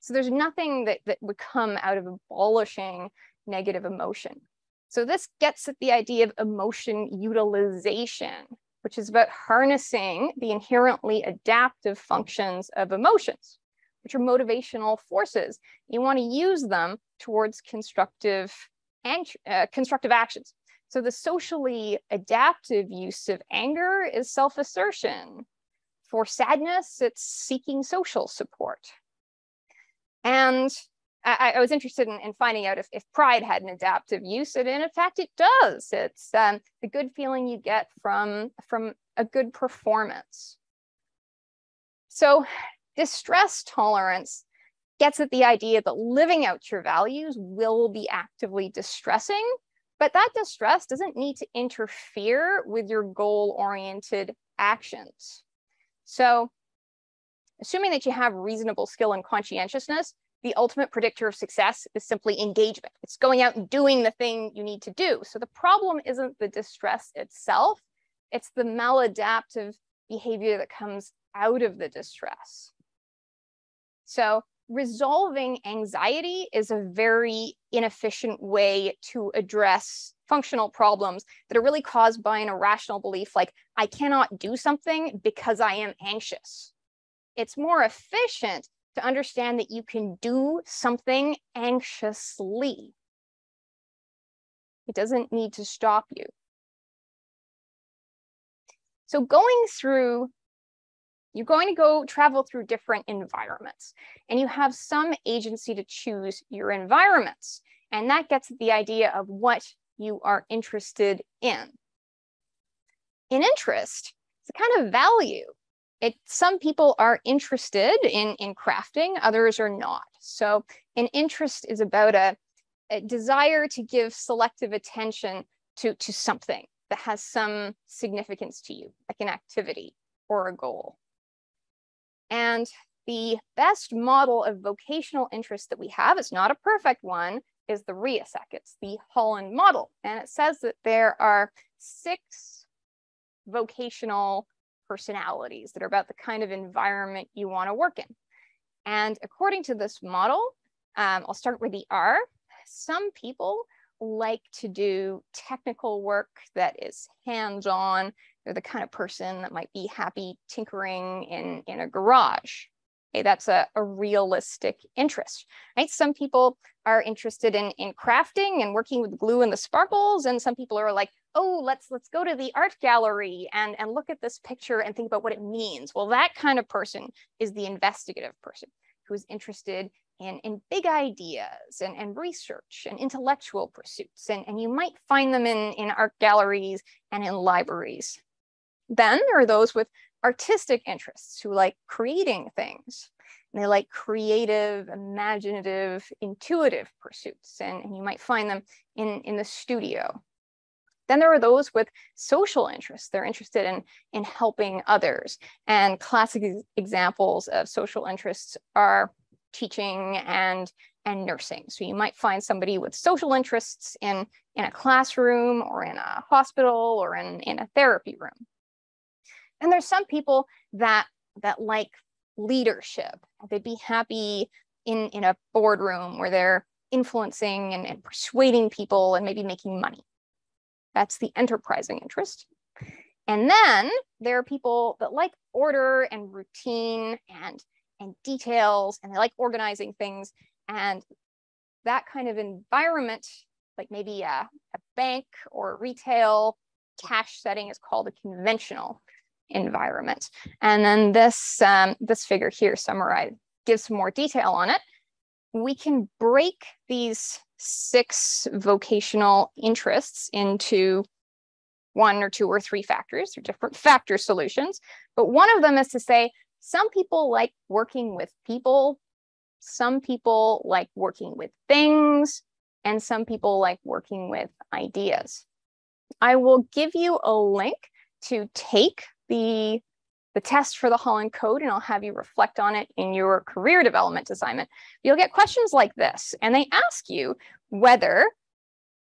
So there's nothing that would come out of abolishing negative emotion. So this gets at the idea of emotion utilization, which is about harnessing the inherently adaptive functions of emotions, which are motivational forces. You want to use them towards constructive actions. So the socially adaptive use of anger is self-assertion. For sadness, it's seeking social support. And I was interested in finding out if pride had an adaptive use, and in fact it does. It's the good feeling you get from a good performance. So distress tolerance gets at the idea that living out your values will be actively distressing, but that distress doesn't need to interfere with your goal-oriented actions. So assuming that you have reasonable skill and conscientiousness, the ultimate predictor of success is simply engagement. It's going out and doing the thing you need to do. So the problem isn't the distress itself, it's the maladaptive behavior that comes out of the distress. So resolving anxiety is a very inefficient way to address functional problems that are really caused by an irrational belief like, I cannot do something because I am anxious. It's more efficient to understand that you can do something anxiously. It doesn't need to stop you. So you're going to travel through different environments, and you have some agency to choose your environments. And that gets at the idea of what you are interested in. An interest is a kind of value. Some people are interested in crafting, others are not. So an interest is about a desire to give selective attention to something that has some significance to you, like an activity or a goal. And the best model of vocational interest that we have, it's not a perfect one, is the RIASEC. It's the Holland model. And it says that there are 6 vocational personalities that are about the kind of environment you want to work in. And according to this model, I'll start with the R. Some people like to do technical work that is hands-on. They're the kind of person that might be happy tinkering in a garage. Okay, that's a realistic interest, right? Some people are interested in crafting and working with glue and the sparkles, and some people are like, oh, let's go to the art gallery and look at this picture and think about what it means. Well, that kind of person is the investigative person who is interested in big ideas and research and intellectual pursuits. And you might find them in art galleries and in libraries. Then there are those with artistic interests who like creating things. And they like creative, imaginative, intuitive pursuits. And you might find them in the studio. Then there are those with social interests. They're interested in helping others. And classic examples of social interests are teaching and nursing. So you might find somebody with social interests in a classroom or in a hospital or in a therapy room. And there's some people that like leadership. They'd be happy in a boardroom where they're influencing and persuading people and maybe making money. That's the enterprising interest. And then there are people that like order and routine and details, and they like organizing things. And that kind of environment, like maybe a bank or retail cash setting, is called a conventional environment. And then this figure here summarized gives some more detail on it. We can break these 6 vocational interests into 1 or 2 or 3 factors, or different factor solutions. But one of them is to say, some people like working with people, some people like working with things, and some people like working with ideas. I will give you a link to take the test for the Holland Code, and I'll have you reflect on it in your career development assignment. You'll get questions like this, and they ask you whether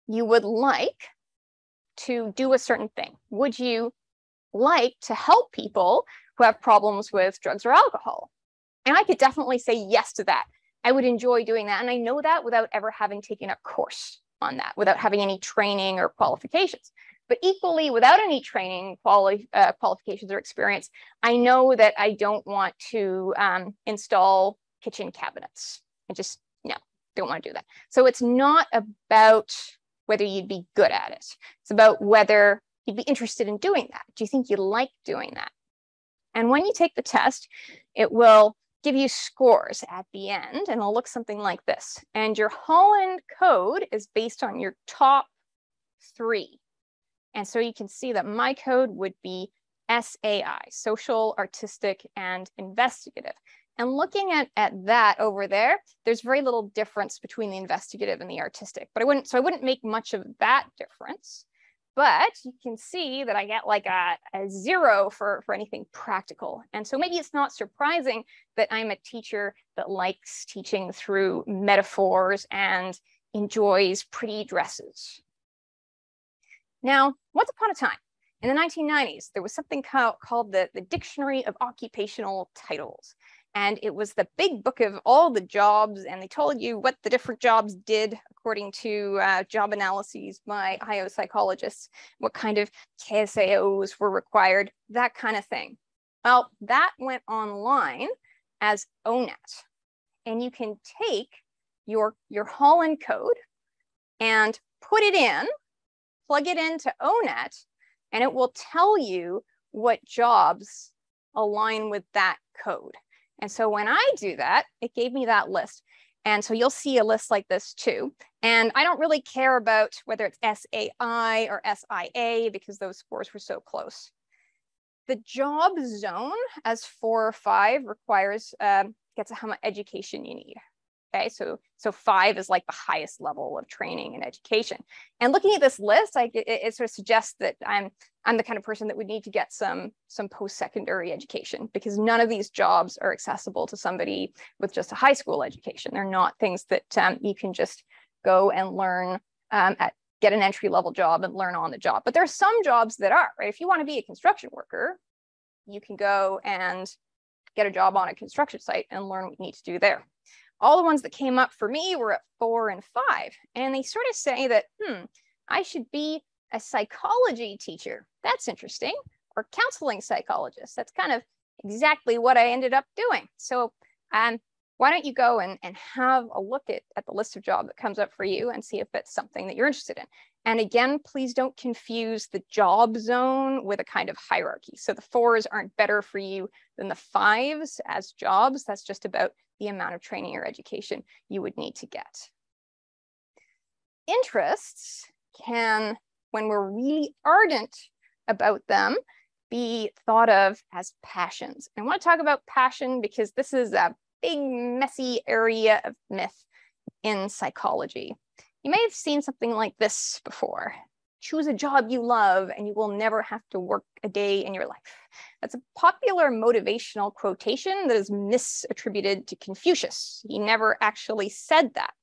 you would like to do a certain thing. Would you like to help people who have problems with drugs or alcohol? And I could definitely say yes to that. I would enjoy doing that. And I know that without ever having taken a course on that, without having any training or qualifications. But equally, without any training, qualifications or experience, I know that I don't want to install kitchen cabinets. I just, no, don't want to do that. So it's not about whether you'd be good at it. It's about whether you'd be interested in doing that. Do you think you like doing that? And when you take the test, it will give you scores at the end, and it'll look something like this. And your Holland Code is based on your top 3. And so you can see that my code would be SAI, social, artistic, and investigative. And looking at that over there, there's very little difference between the investigative and the artistic. But I wouldn't make much of that difference. But you can see that I get like a 0 for anything practical. And so maybe it's not surprising that I'm a teacher that likes teaching through metaphors and enjoys pretty dresses. Now, once upon a time, in the 1990s, there was something called the Dictionary of Occupational Titles. And it was the big book of all the jobs, and they told you what the different jobs did according to job analyses by IO psychologists, what kind of KSAOs were required, that kind of thing. Well, that went online as ONET. And you can take your Holland Code and put it in, plug it into ONET, and it will tell you what jobs align with that code. And so when I do that, it gave me that list. And so you'll see a list like this too. And I don't really care about whether it's SAI or SIA because those scores were so close. the job zone as 4 or 5 requires, gets how much education you need. Okay, so 5 is like the highest level of training and education. And looking at this list, it sort of suggests that I'm the kind of person that would need to get some post-secondary education, because none of these jobs are accessible to somebody with just a high school education. They're not things that you can just go and learn get an entry-level job and learn on the job. But there are some jobs that are, right? If you want to be a construction worker, you can go and get a job on a construction site and learn what you need to do there. All the ones that came up for me were at 4 and 5. And they sort of say that, I should be a psychology teacher. That's interesting. Or counseling psychologist. That's kind of exactly what I ended up doing. So why don't you go and have a look at the list of jobs that comes up for you and see if it's something that you're interested in. And again, please don't confuse the job zone with a kind of hierarchy. So the 4s aren't better for you than the 5s as jobs. That's just about the amount of training or education you would need to get. Interests can, when we're really ardent about them, be thought of as passions. And I want to talk about passion because this is a big, messy area of myth in psychology. You may have seen something like this before. Choose a job you love and you will never have to work a day in your life. That's a popular motivational quotation that is misattributed to Confucius. He never actually said that.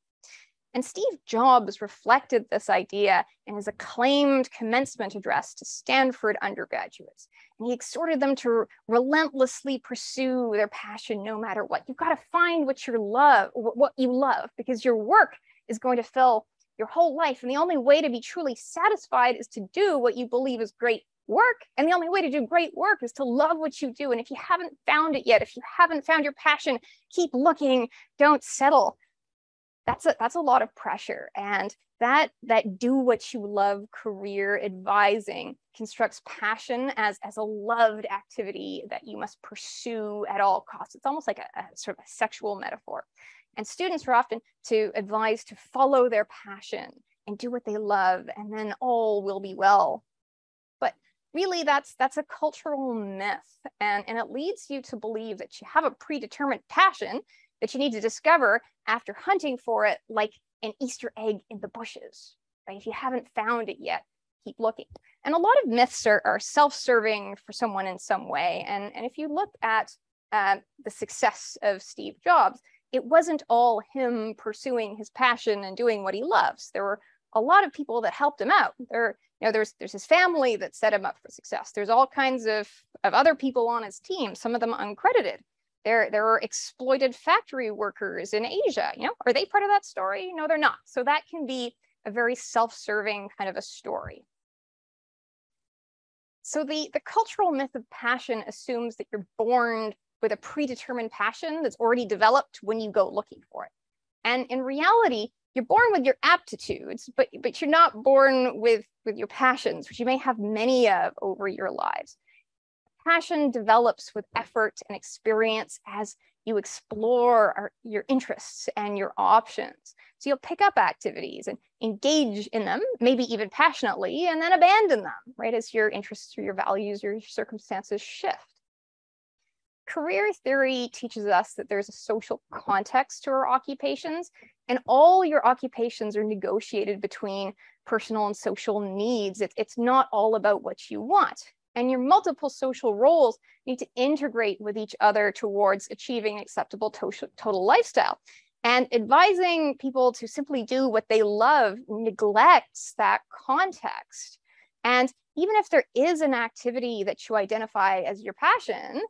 And Steve Jobs reflected this idea in his acclaimed commencement address to Stanford undergraduates. And he exhorted them to relentlessly pursue their passion no matter what. You've got to find what you love, because your work is going to fill your whole life. And the only way to be truly satisfied is to do what you believe is great work. And the only way to do great work is to love what you do. And if you haven't found it yet, if you haven't found your passion, keep looking, don't settle. That's a lot of pressure. And that do what you love career advising constructs passion as a loved activity that you must pursue at all costs. It's almost like a sort of a sexual metaphor. And students are often to advise to follow their passion and do what they love, and then all will be well. But really, that's a cultural myth. And it leads you to believe that you have a predetermined passion that you need to discover after hunting for it like an Easter egg in the bushes. Right? If you haven't found it yet, keep looking. And a lot of myths are self-serving for someone in some way. And if you look at the success of Steve Jobs, it wasn't all him pursuing his passion and doing what he loves. There were a lot of people that helped him out. There's his family that set him up for success. There's all kinds of other people on his team, some of them uncredited. There are exploited factory workers in Asia. Are they part of that story? No, they're not. So that can be a very self-serving kind of a story. So the cultural myth of passion assumes that you're born with a predetermined passion that's already developed when you go looking for it. And in reality, you're born with your aptitudes, but you're not born with your passions, which you may have many of over your lives. Passion develops with effort and experience as you explore your interests and your options. So you'll pick up activities and engage in them, maybe even passionately, and then abandon them, right, as your interests or your values or your circumstances shift. Career theory teaches us that there's a social context to our occupations, and all your occupations are negotiated between personal and social needs. It's not all about what you want. And your multiple social roles need to integrate with each other towards achieving an acceptable total lifestyle. And advising people to simply do what they love neglects that context. And even if there is an activity that you identify as your passion,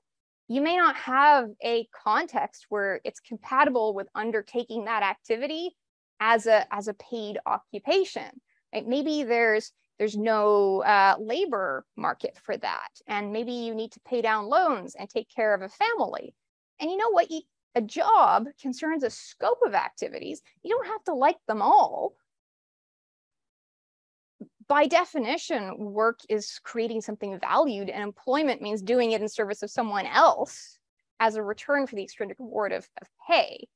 you may not have a context where it's compatible with undertaking that activity as a paid occupation. Right? Maybe there's no labor market for that. And maybe you need to pay down loans and take care of a family. And you know what? A job concerns a scope of activities. You don't have to like them all. By definition, work is creating something valued, and employment means doing it in service of someone else as a return for the extrinsic reward of pay.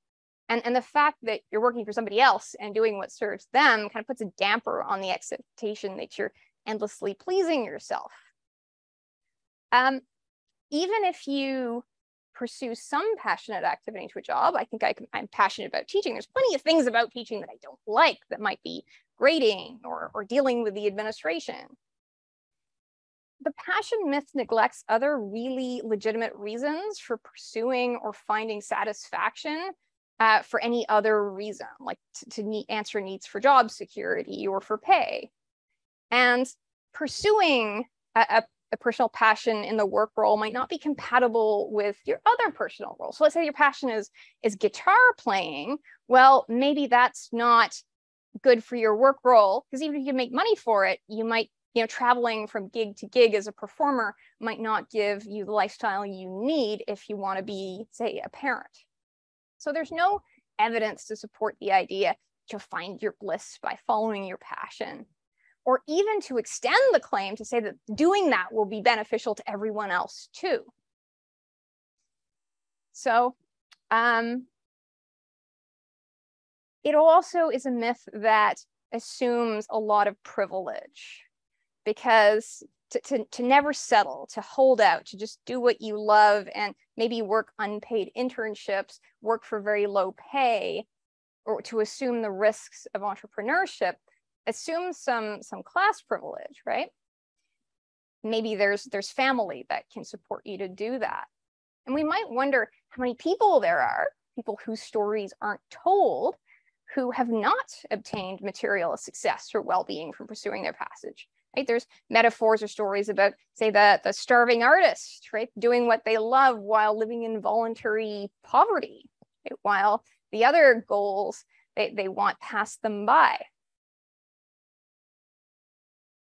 And the fact that you're working for somebody else and doing what serves them kind of puts a damper on the expectation that you're endlessly pleasing yourself. Even if you pursue some passionate activity into a job, I think I'm passionate about teaching. There's plenty of things about teaching that I don't like, that might be grading or dealing with the administration. The passion myth neglects other really legitimate reasons for pursuing or finding satisfaction for any other reason, like to answer needs for job security or for pay. And pursuing a personal passion in the work role might not be compatible with your other personal role. So let's say your passion is guitar playing. Well, maybe that's not good for your work role, because even if you make money for it, you might, traveling from gig to gig as a performer might not give you the lifestyle you need if you want to be, say, a parent. So there's no evidence to support the idea to find your bliss by following your passion, or even to extend the claim to say that doing that will be beneficial to everyone else too. So it also is a myth that assumes a lot of privilege, because to never settle, to hold out, to just do what you love and maybe work unpaid internships, work for very low pay, or to assume the risks of entrepreneurship assumes some class privilege, right? Maybe there's family that can support you to do that. And we might wonder how many people there are, people whose stories aren't told, who have not obtained material success or well-being from pursuing their passage. Right? There's metaphors or stories about, say, the starving artist, right? Doing what they love while living in voluntary poverty, right? While the other goals they want pass them by.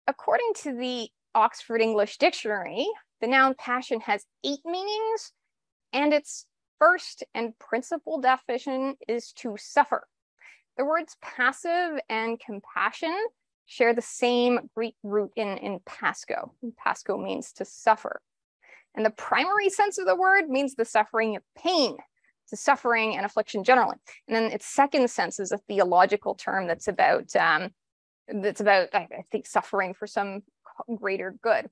According to the Oxford English Dictionary, the noun passion has 8 meanings, and its first and principal definition is to suffer. The words passive and compassion share the same Greek root in pasco. Pasco means to suffer. And the primary sense of the word means the suffering of pain, to suffering and affliction generally. And then its second sense is a theological term that's about, I think, suffering for some greater good.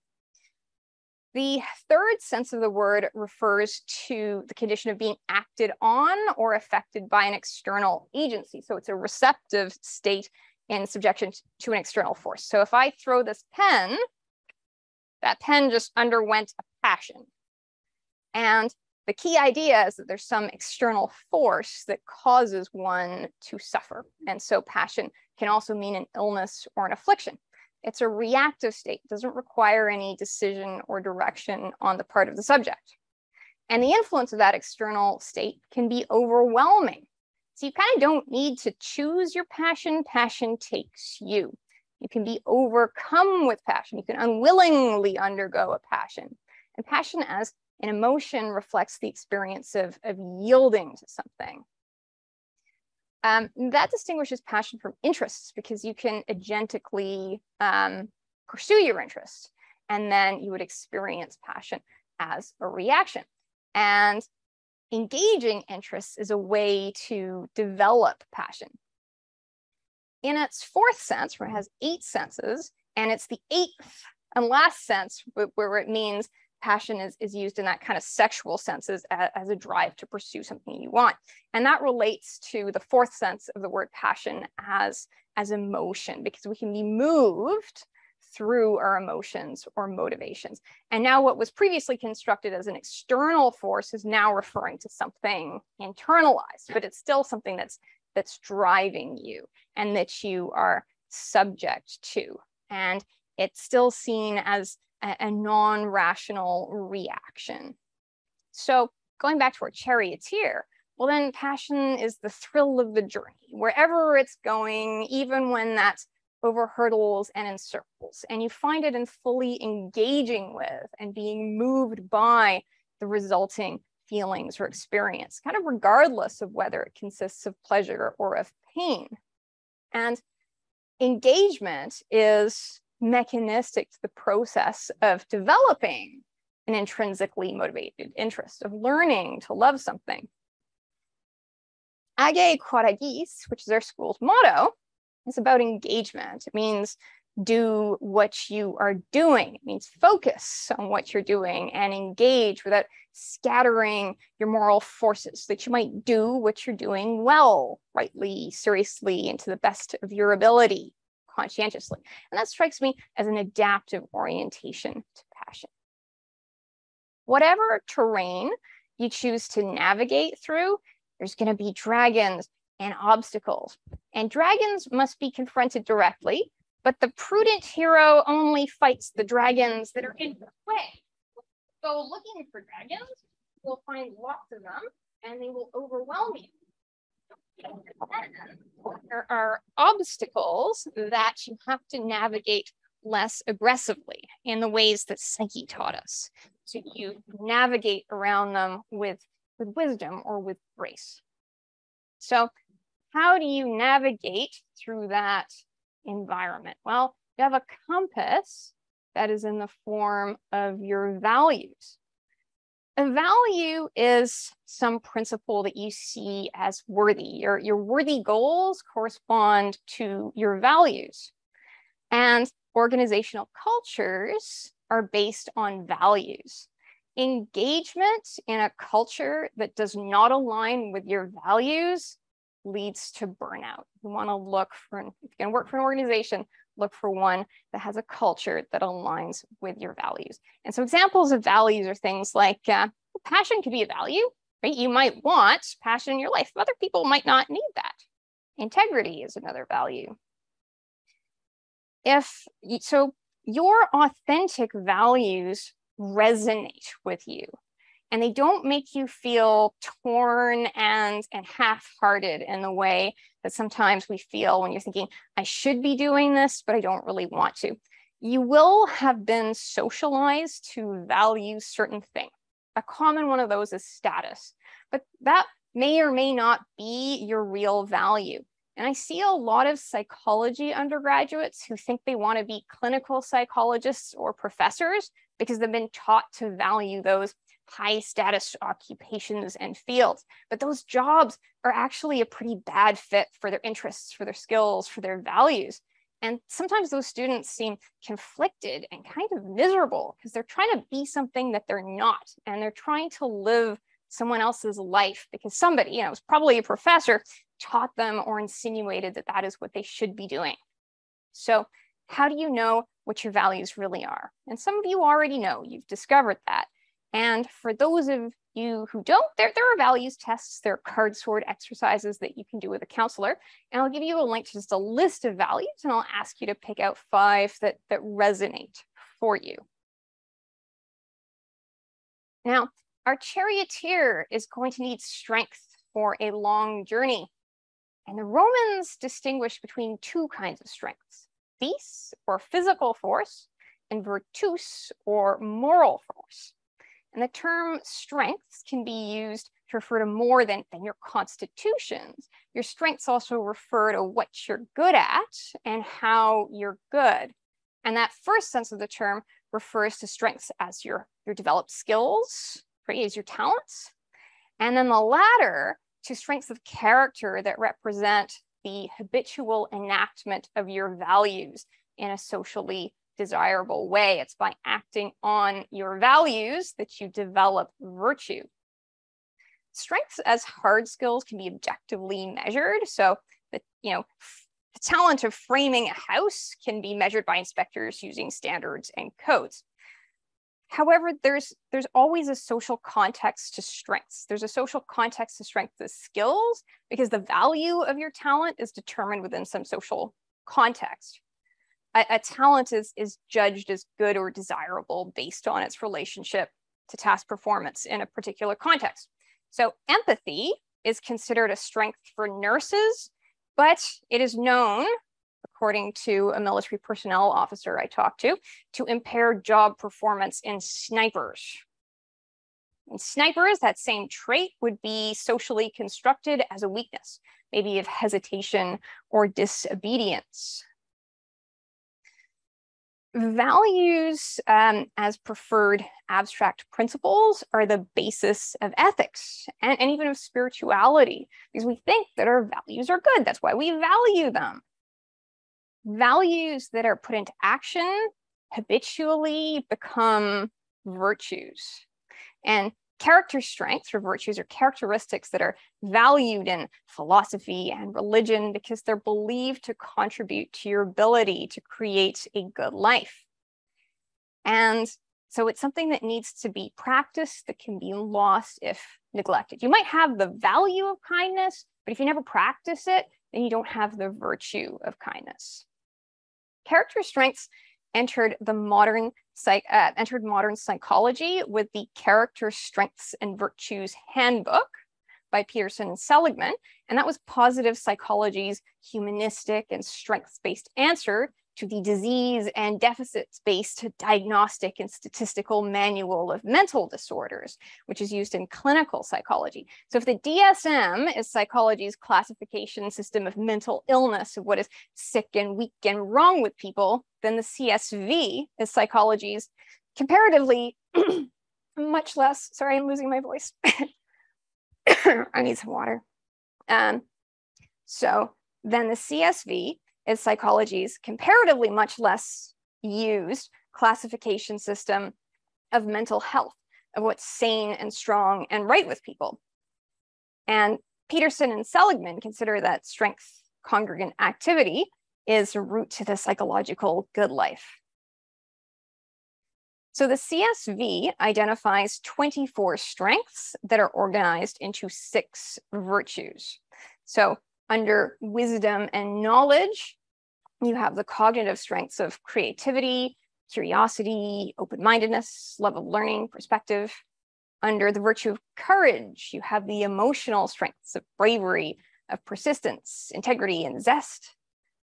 The third sense of the word refers to the condition of being acted on or affected by an external agency. So it's a receptive state in subjection to an external force. So if I throw this pen, that pen just underwent a passion. And the key idea is that there's some external force that causes one to suffer. And so passion can also mean an illness or an affliction. It's a reactive state, it doesn't require any decision or direction on the part of the subject. And the influence of that external state can be overwhelming. So you kind of don't need to choose your passion, passion takes you. You can be overcome with passion. You can unwillingly undergo a passion. And passion as an emotion reflects the experience of yielding to something. That distinguishes passion from interests, because you can agentically pursue your interests, and then you would experience passion as a reaction. And engaging interests is a way to develop passion. In its fourth sense, where it has 8 senses, and it's the 8th and last sense where it means passion is used in that kind of sexual sense as a drive to pursue something you want. And that relates to the 4th sense of the word passion as emotion, because we can be moved through our emotions or motivations. And now what was previously constructed as an external force is now referring to something internalized, but it's still something that's driving you and that you are subject to. And it's still seen as a non-rational reaction. So going back to our charioteer, well then passion is the thrill of the journey, wherever it's going, even when that's over hurdles and in circles. And you find it in fully engaging with and being moved by the resulting feelings or experience, kind of regardless of whether it consists of pleasure or of pain. And engagement is mechanistic to the process of developing an intrinsically motivated interest, of learning to love something. Age quod agis, which is our school's motto, is about engagement. It means do what you are doing. It means focus on what you're doing and engage without scattering your moral forces, so that you might do what you're doing well, rightly, seriously, and to the best of your ability, conscientiously. And that strikes me as an adaptive orientation to passion. Whatever terrain you choose to navigate through, there's going to be dragons and obstacles. And dragons must be confronted directly, but the prudent hero only fights the dragons that are in the way. So looking for dragons, you'll find lots of them, and they will overwhelm you. There are obstacles that you have to navigate less aggressively in the ways that Psyche taught us. So you navigate around them with wisdom or with grace. So how do you navigate through that environment? Well, you have a compass that is in the form of your values. A value is some principle that you see as worthy. Your worthy goals correspond to your values. And organizational cultures are based on values. Engagement in a culture that does not align with your values leads to burnout. You want to look for, if you're going to work for an organization, look for one that has a culture that aligns with your values. And so examples of values are things like passion could be a value, right? You might want passion in your life. Other people might not need that. Integrity is another value. So your authentic values resonate with you, and they don't make you feel torn and half-hearted in the way that sometimes we feel when you're thinking, I should be doing this, but I don't really want to. You will have been socialized to value certain things. A common one of those is status, but that may or may not be your real value. And I see a lot of psychology undergraduates who think they want to be clinical psychologists or professors because they've been taught to value those high status occupations and fields. But those jobs are actually a pretty bad fit for their interests, for their skills, for their values. And sometimes those students seem conflicted and kind of miserable because they're trying to be something that they're not. And they're trying to live someone else's life because somebody, it was probably a professor, taught them or insinuated that that is what they should be doing. So how do you know what your values really are? And some of you already know, you've discovered that. And for those of you who don't, there are values tests, there are card sword exercises that you can do with a counselor. And I'll give you a link to just a list of values, and I'll ask you to pick out 5 that resonate for you. Now, our charioteer is going to need strength for a long journey. And the Romans distinguished between 2 kinds of strengths: vis, or physical force, and virtus, or moral force. And the term strengths can be used to refer to more than your constitutions. Your strengths also refer to what you're good at and how you're good. And that first sense of the term refers to strengths as your developed skills, right, as your talents. And then the latter to strengths of character that represent the habitual enactment of your values in a socially desirable way. It's by acting on your values that you develop virtue. Strengths as hard skills can be objectively measured. So the talent of framing a house can be measured by inspectors using standards and codes. However, there's always a social context to strengths. There's a social context to strengths as skills because the value of your talent is determined within some social context. A talent is judged as good or desirable based on its relationship to task performance in a particular context. So empathy is considered a strength for nurses, but it is known, according to a military personnel officer I talked to impair job performance in snipers. In snipers, that same trait would be socially constructed as a weakness, maybe of hesitation or disobedience. Values as preferred abstract principles are the basis of ethics and even of spirituality, because we think that our values are good. That's why we value them. values that are put into action habitually become virtues. And character strengths or virtues are characteristics that are valued in philosophy and religion because they're believed to contribute to your ability to create a good life. And so it's something that needs to be practiced that can be lost if neglected. You might have the value of kindness, but if you never practice it, then you don't have the virtue of kindness. Character strengths entered modern psychology with the Character Strengths and Virtues Handbook by Peterson and Seligman, and that was positive psychology's humanistic and strengths-based answer to the disease and deficits-based diagnostic and statistical manual of mental disorders, which is used in clinical psychology. So if the DSM is psychology's classification system of mental illness, of what is sick and weak and wrong with people, then the CSV is psychology's comparatively much less, sorry, I'm losing my voice. I need some water. So then the CSV is psychology's comparatively much less used classification system of mental health, of what's sane and strong and right with people. And Peterson and Seligman consider that strength congregant activity is a route to the psychological good life. So the CSV identifies 24 strengths that are organized into 6 virtues. So under wisdom and knowledge, you have the cognitive strengths of creativity, curiosity, open-mindedness, love of learning, perspective. Under the virtue of courage, you have the emotional strengths of bravery, of persistence, integrity, and zest.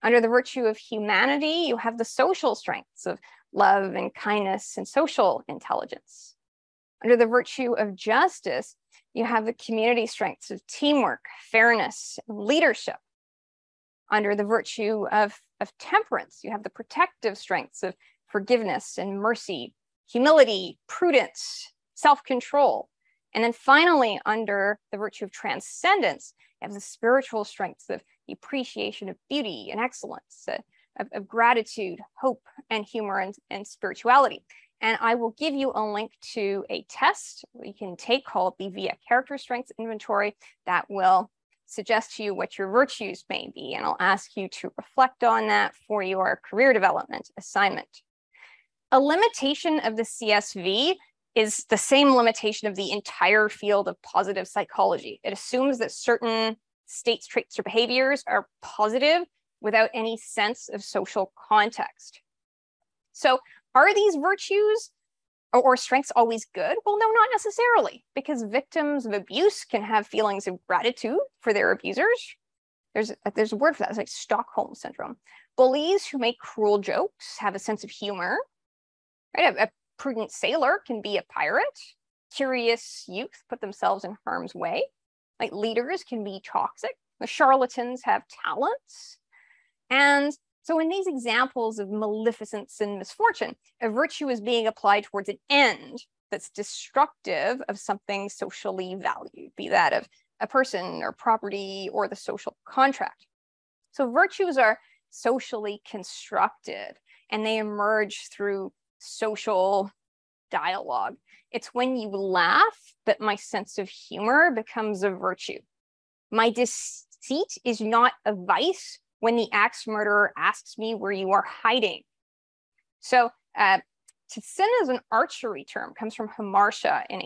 Under the virtue of humanity, you have the social strengths of love and kindness and social intelligence. Under the virtue of justice, you have the community strengths of teamwork, fairness, and leadership. Under the virtue of temperance, you have the protective strengths of forgiveness and mercy, humility, prudence, self-control. And then finally, under the virtue of transcendence, you have the spiritual strengths of the appreciation of beauty and excellence, of gratitude, hope, and humor and spirituality. And I will give you a link to a test you can take called the VIA Character Strengths Inventory that will suggest to you what your virtues may be. And I'll ask you to reflect on that for your career development assignment. A limitation of the CSV is the same limitation of the entire field of positive psychology. It assumes that certain states, traits, or behaviors are positive without any sense of social context. So are these virtues or strengths always good? Well, no, not necessarily, because victims of abuse can have feelings of gratitude for their abusers. There's a word for that, it's like Stockholm syndrome. Bullies who make cruel jokes have a sense of humor, right? A prudent sailor can be a pirate. Curious youth put themselves in harm's way. Like leaders can be toxic. The charlatans have talents. And so in these examples of maleficence and misfortune, a virtue is being applied towards an end that's destructive of something socially valued, be that of a person or property or the social contract. So virtues are socially constructed and they emerge through social dialogue. It's when you laugh that my sense of humor becomes a virtue. My deceit is not a vice when the axe murderer asks me where you are hiding. So sin as an archery term comes from hamartia in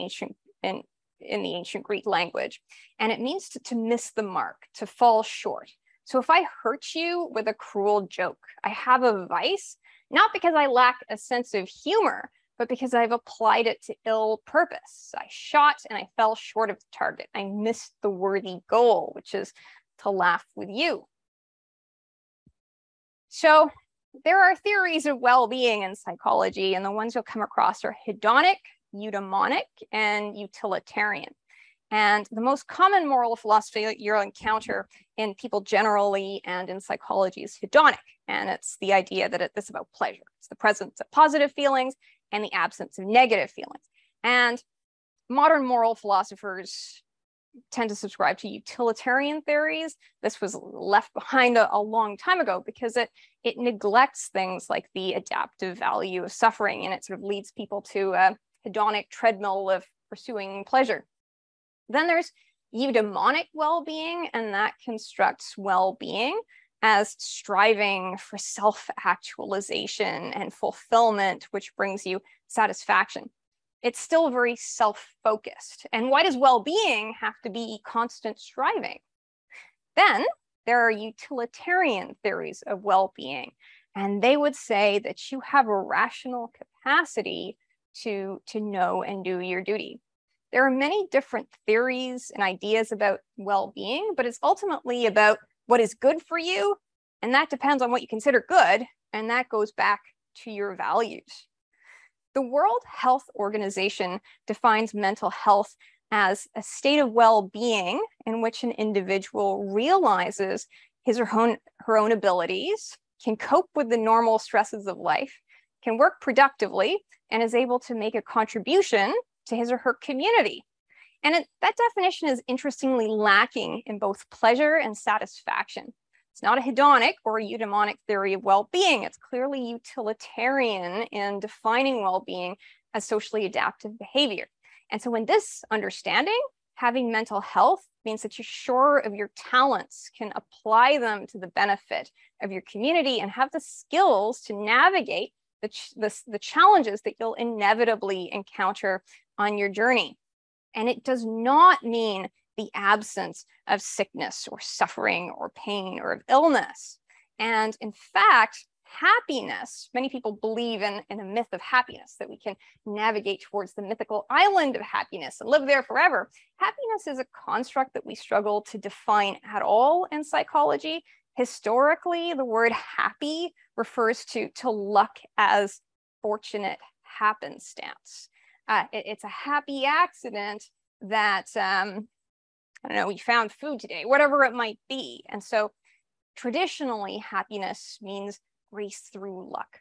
the ancient Greek language. And it means to miss the mark, to fall short. So if I hurt you with a cruel joke, I have a vice, not because I lack a sense of humor, but because I've applied it to ill purpose. I shot and I fell short of the target. I missed the worthy goal, which is to laugh with you. So there are theories of well-being in psychology, and the ones you'll come across are hedonic, eudaimonic, and utilitarian. And the most common moral philosophy that you'll encounter in people generally and in psychology is hedonic. And it's the idea that it's about pleasure. It's the presence of positive feelings and the absence of negative feelings. And modern moral philosophers tend to subscribe to utilitarian theories. This was left behind a long time ago because it neglects things like the adaptive value of suffering, and it sort of leads people to a hedonic treadmill of pursuing pleasure. Then there's eudaimonic well-being, and that constructs well-being as striving for self-actualization and fulfillment, which brings you satisfaction. It's still very self-focused. And why does well-being have to be constant striving? Then there are utilitarian theories of well-being, and they would say that you have a rational capacity to know and do your duty. There are many different theories and ideas about well-being, but it's ultimately about what is good for you, and that depends on what you consider good, and that goes back to your values. The World Health Organization defines mental health as a state of well-being in which an individual realizes his or her own abilities, can cope with the normal stresses of life, can work productively, and is able to make a contribution to his or her community. And that definition is interestingly lacking in both pleasure and satisfaction. It's not a hedonic or a eudaimonic theory of well-being. It's clearly utilitarian in defining well-being as socially adaptive behavior. And so in this understanding, having mental health means that you're sure of your talents, can apply them to the benefit of your community, and have the skills to navigate the challenges that you'll inevitably encounter on your journey. And it does not mean the absence of sickness or suffering or pain or of illness. And in fact, happiness, many people believe in a myth of happiness, that we can navigate towards the mythical island of happiness and live there forever. Happiness is a construct that we struggle to define at all in psychology. Historically, the word happy refers to luck as fortunate happenstance. It's a happy accident that, I don't know, we found food today, whatever it might be. And so traditionally, happiness means grace through luck.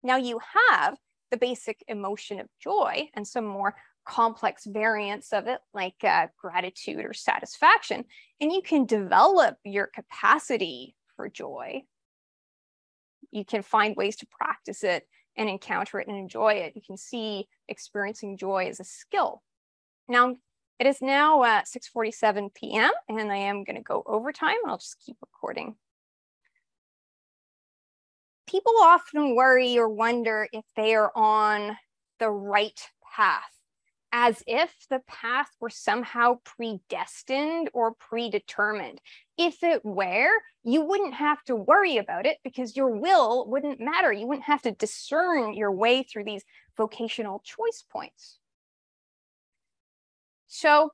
Now you have the basic emotion of joy and some more complex variants of it, like gratitude or satisfaction, and you can develop your capacity for joy. You can find ways to practice it and encounter it and enjoy it. You can see experiencing joy as a skill. Now, it is now 6:47 p.m. and I am going to go overtime. I'll just keep recording. People often worry or wonder if they are on the right path, as if the path were somehow predestined or predetermined. If it were, you wouldn't have to worry about it because your will wouldn't matter. You wouldn't have to discern your way through these vocational choice points. So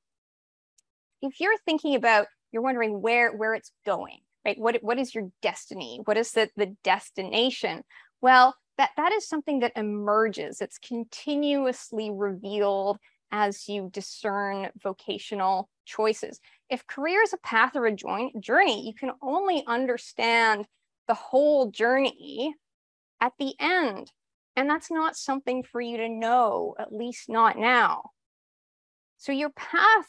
if you're thinking about, you're wondering where it's going, right? What is your destiny? What is the destination? Well, that is something that emerges. It's continuously revealed as you discern vocational choices. If career is a path or a journey, you can only understand the whole journey at the end. And that's not something for you to know, at least not now. So your path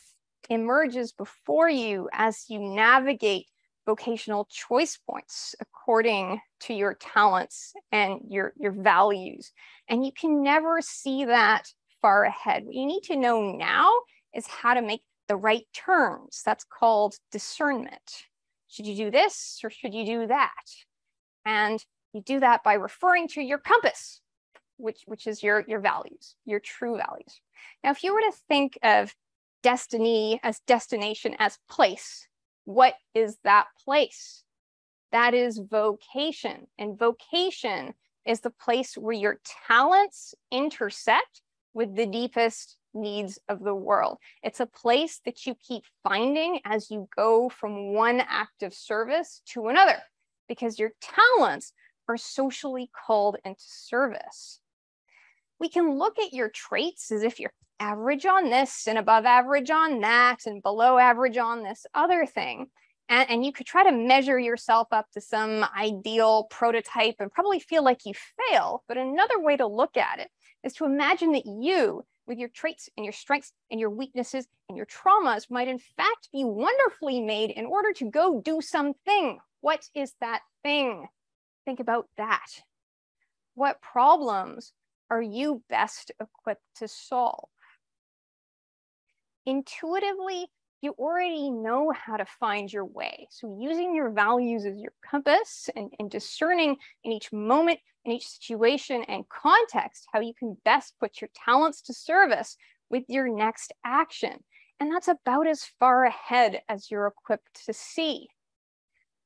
emerges before you as you navigate vocational choice points according to your talents and your values. And you can never see that far ahead. What you need to know now is how to make the right turns. That's called discernment. Should you do this or should you do that? And you do that by referring to your compass, which is your values, your true values. Now, if you were to think of destiny as destination as place, what is that place? That is vocation. And vocation is the place where your talents intersect with the deepest needs of the world. It's a place that you keep finding as you go from one act of service to another, because your talents are socially called into service. We can look at your traits as if you're average on this and above average on that and below average on this other thing. And you could try to measure yourself up to some ideal prototype and probably feel like you fail. But another way to look at it is to imagine that you, with your traits and your strengths and your weaknesses and your traumas, might in fact be wonderfully made in order to go do something. What is that thing? Think about that. What problems are you best equipped to solve? Intuitively, you already know how to find your way. So using your values as your compass and discerning in each moment, in each situation and context, how you can best put your talents to service with your next action. And that's about as far ahead as you're equipped to see.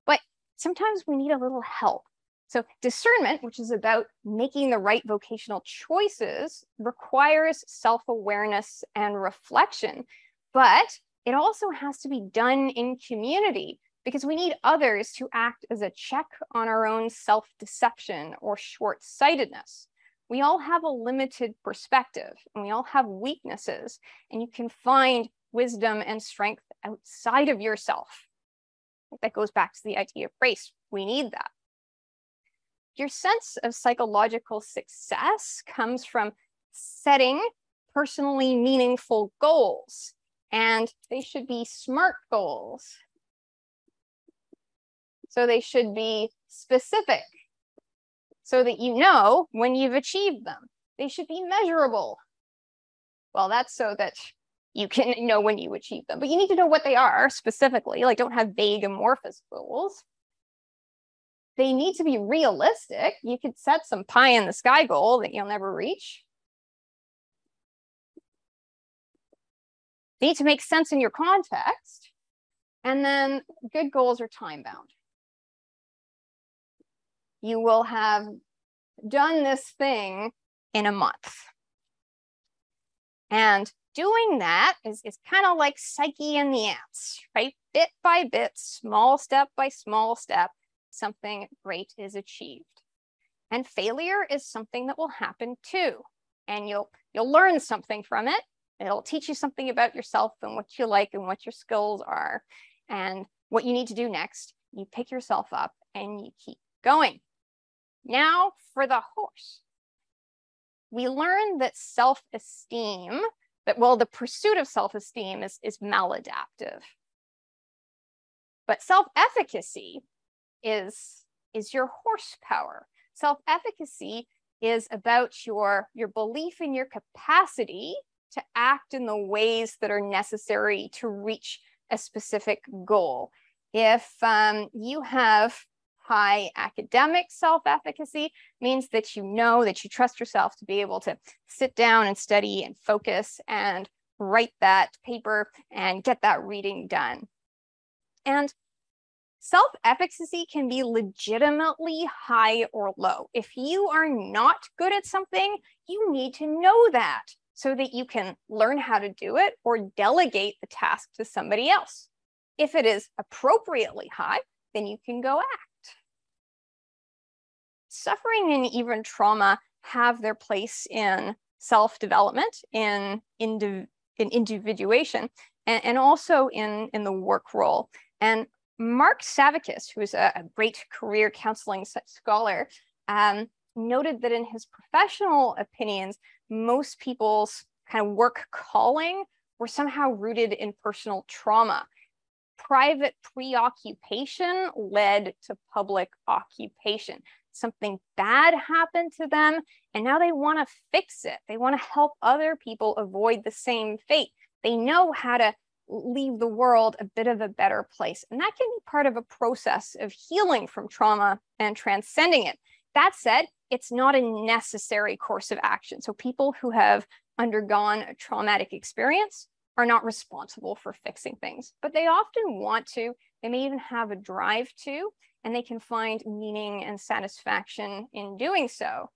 But sometimes we need a little help. So discernment, which is about making the right vocational choices, requires self-awareness and reflection. But it also has to be done in community because we need others to act as a check on our own self-deception or short-sightedness. We all have a limited perspective and we all have weaknesses, and you can find wisdom and strength outside of yourself. That goes back to the idea of race. We need that. Your sense of psychological success comes from setting personally meaningful goals. And they should be SMART goals. So they should be specific so that you know when you've achieved them. They should be measurable. Well, that's so that you can know when you achieve them, but you need to know what they are specifically. Like, don't have vague amorphous goals. They need to be realistic. You could set some pie in the sky goal that you'll never reach. They need to make sense in your context. And then good goals are time bound. You will have done this thing in a month. And doing that is kind of like Psyche and the ants, right? Bit by bit, small step by small step, something great is achieved. And failure is something that will happen too. And you'll learn something from it. It'll teach you something about yourself and what you like and what your skills are and what you need to do next. You pick yourself up and you keep going. Now for the horse. We learn that self-esteem, the pursuit of self-esteem is maladaptive. But self-efficacy is your horsepower. Self-efficacy is about your belief in your capacity to act in the ways that are necessary to reach a specific goal. If you have high academic self-efficacy, means that you know that you trust yourself to be able to sit down and study and focus and write that paper and get that reading done. And self-efficacy can be legitimately high or low. If you are not good at something, you need to know that so that you can learn how to do it or delegate the task to somebody else. If it is appropriately high, then you can go act. Suffering and even trauma have their place in self-development, in individuation, and also in the work role. And Mark Savakis, who is a great career counseling scholar, noted that in his professional opinions, most people's kind of work calling were somehow rooted in personal trauma. Private preoccupation led to public occupation. Something bad happened to them, and now they want to fix it. They want to help other people avoid the same fate. They know how to leave the world a bit of a better place. And that can be part of a process of healing from trauma and transcending it. That said, it's not a necessary course of action. So people who have undergone a traumatic experience are not responsible for fixing things, but they often want to. They may even have a drive to, and they can find meaning and satisfaction in doing so.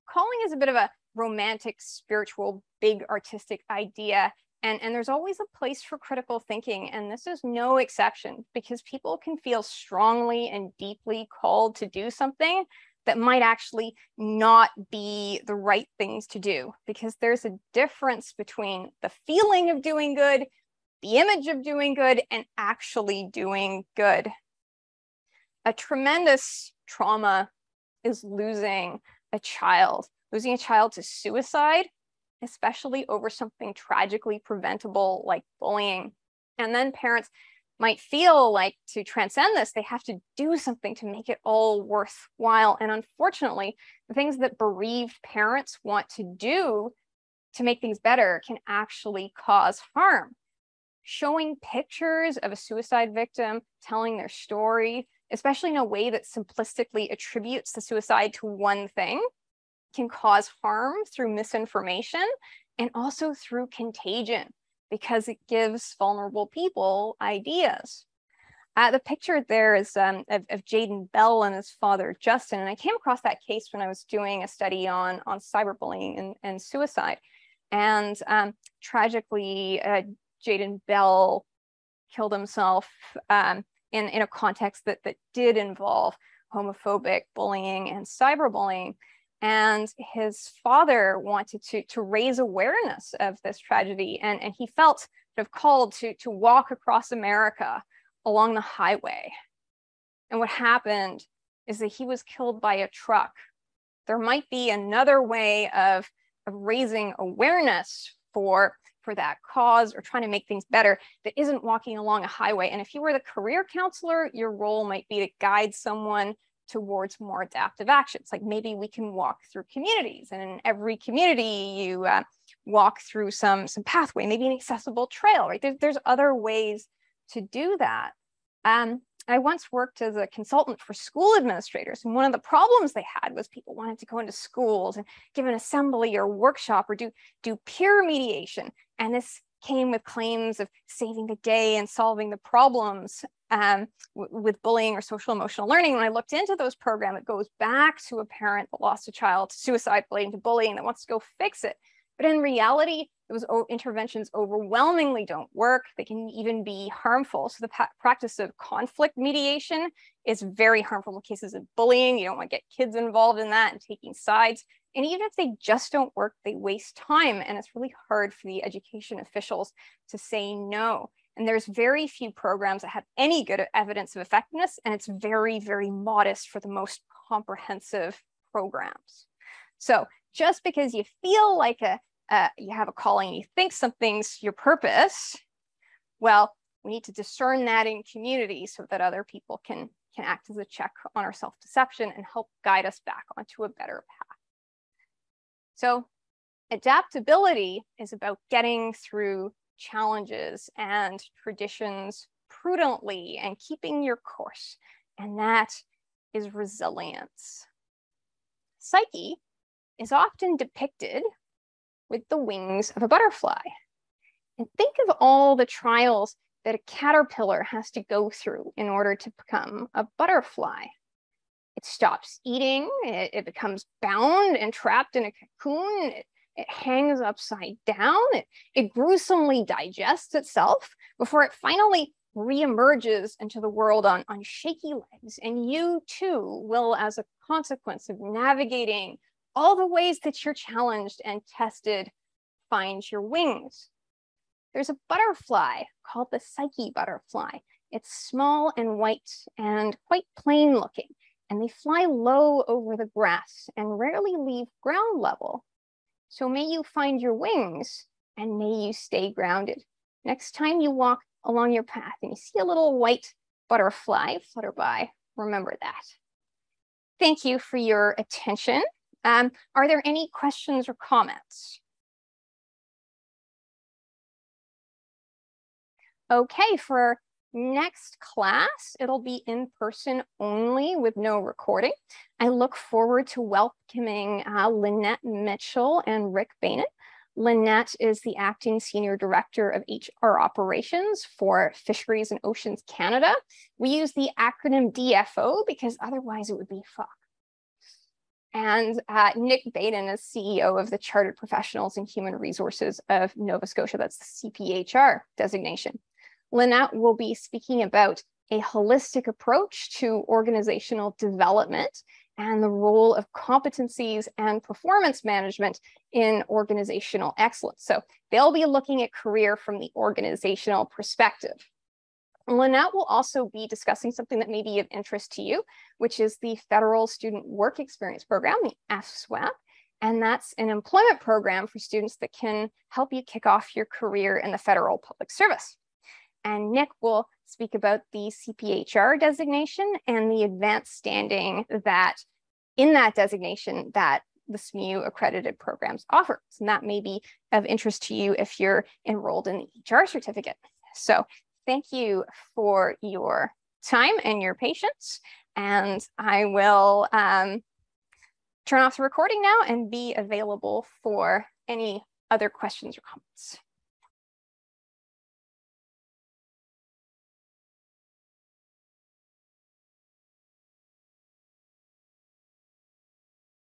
Calling is a bit of a romantic, spiritual, big artistic idea. And there's always a place for critical thinking, and this is no exception, because people can feel strongly and deeply called to do something that might actually not be the right things to do, because there's a difference between the feeling of doing good, the image of doing good, and actually doing good. A tremendous trauma is losing a child. losing a child to suicide, especially over something tragically preventable like bullying. And then parents might feel like to transcend this, they have to do something to make it all worthwhile. And unfortunately, the things that bereaved parents want to do to make things better can actually cause harm. Showing pictures of a suicide victim, telling their story, especially in a way that simplistically attributes the suicide to one thing, can cause harm through misinformation and also through contagion, because it gives vulnerable people ideas. The picture there is of Jaden Bell and his father, Justin. And I came across that case when I was doing a study on cyberbullying and suicide. And tragically, Jaden Bell killed himself in a context that did involve homophobic bullying and cyberbullying. And his father wanted to raise awareness of this tragedy. And he felt sort of called to walk across America along the highway. And what happened is that he was killed by a truck. There might be another way of raising awareness for that cause or trying to make things better that isn't walking along a highway. And if you were the career counselor, your role might be to guide someone towards more adaptive actions. Like maybe we can walk through communities, and in every community you walk through some pathway, maybe an accessible trail, right? There's other ways to do that. I once worked as a consultant for school administrators, and one of the problems they had was people wanted to go into schools and give an assembly or workshop or do peer mediation. And this came with claims of saving the day and solving the problems with bullying or social emotional learning. When I looked into those programs, it goes back to a parent that lost a child to suicide relating to bullying that wants to go fix it. But in reality, those interventions overwhelmingly don't work. They can even be harmful. So the practice of conflict mediation is very harmful in cases of bullying. You don't want to get kids involved in that and taking sides. And even if they just don't work, they waste time. And it's really hard for the education officials to say no. And there's very few programs that have any good evidence of effectiveness. And it's very, very modest for the most comprehensive programs. So just because you feel like you have a calling, you think something's your purpose, well, we need to discern that in community so that other people can act as a check on our self-deception and help guide us back onto a better path. So adaptability is about getting through challenges and traditions prudently and keeping your course, and that is resilience. Psyche is often depicted with the wings of a butterfly. And think of all the trials that a caterpillar has to go through in order to become a butterfly. It stops eating, it becomes bound and trapped in a cocoon, it hangs upside down, it gruesomely digests itself before it finally reemerges into the world on shaky legs. And you too will, as a consequence of navigating all the ways that you're challenged and tested, find your wings. There's a butterfly called the Psyche butterfly. It's small and white and quite plain looking, and they fly low over the grass and rarely leave ground level. So may you find your wings and may you stay grounded. Next time you walk along your path and you see a little white butterfly flutter by, remember that. Thank you for your attention. Are there any questions or comments? Okay, for next class, it'll be in person only with no recording. I look forward to welcoming Lynette Mitchell and Rick Bainan. Lynette is the acting senior director of HR operations for Fisheries and Oceans Canada. We use the acronym DFO because otherwise it would be FOC. And Nick Bainan is CEO of the Chartered Professionals in Human Resources of Nova Scotia. That's the CPHR designation. Lynette will be speaking about a holistic approach to organizational development and the role of competencies and performance management in organizational excellence. So they'll be looking at career from the organizational perspective. Lynette will also be discussing something that may be of interest to you, which is the Federal Student Work Experience Program, the FSWAP. And that's an employment program for students that can help you kick off your career in the federal public service. And Nick will speak about the CPHR designation and the advanced standing that in that designation that the SMU accredited programs offer. And that may be of interest to you if you're enrolled in the HR certificate. So thank you for your time and your patience. And I will turn off the recording now and be available for any other questions or comments.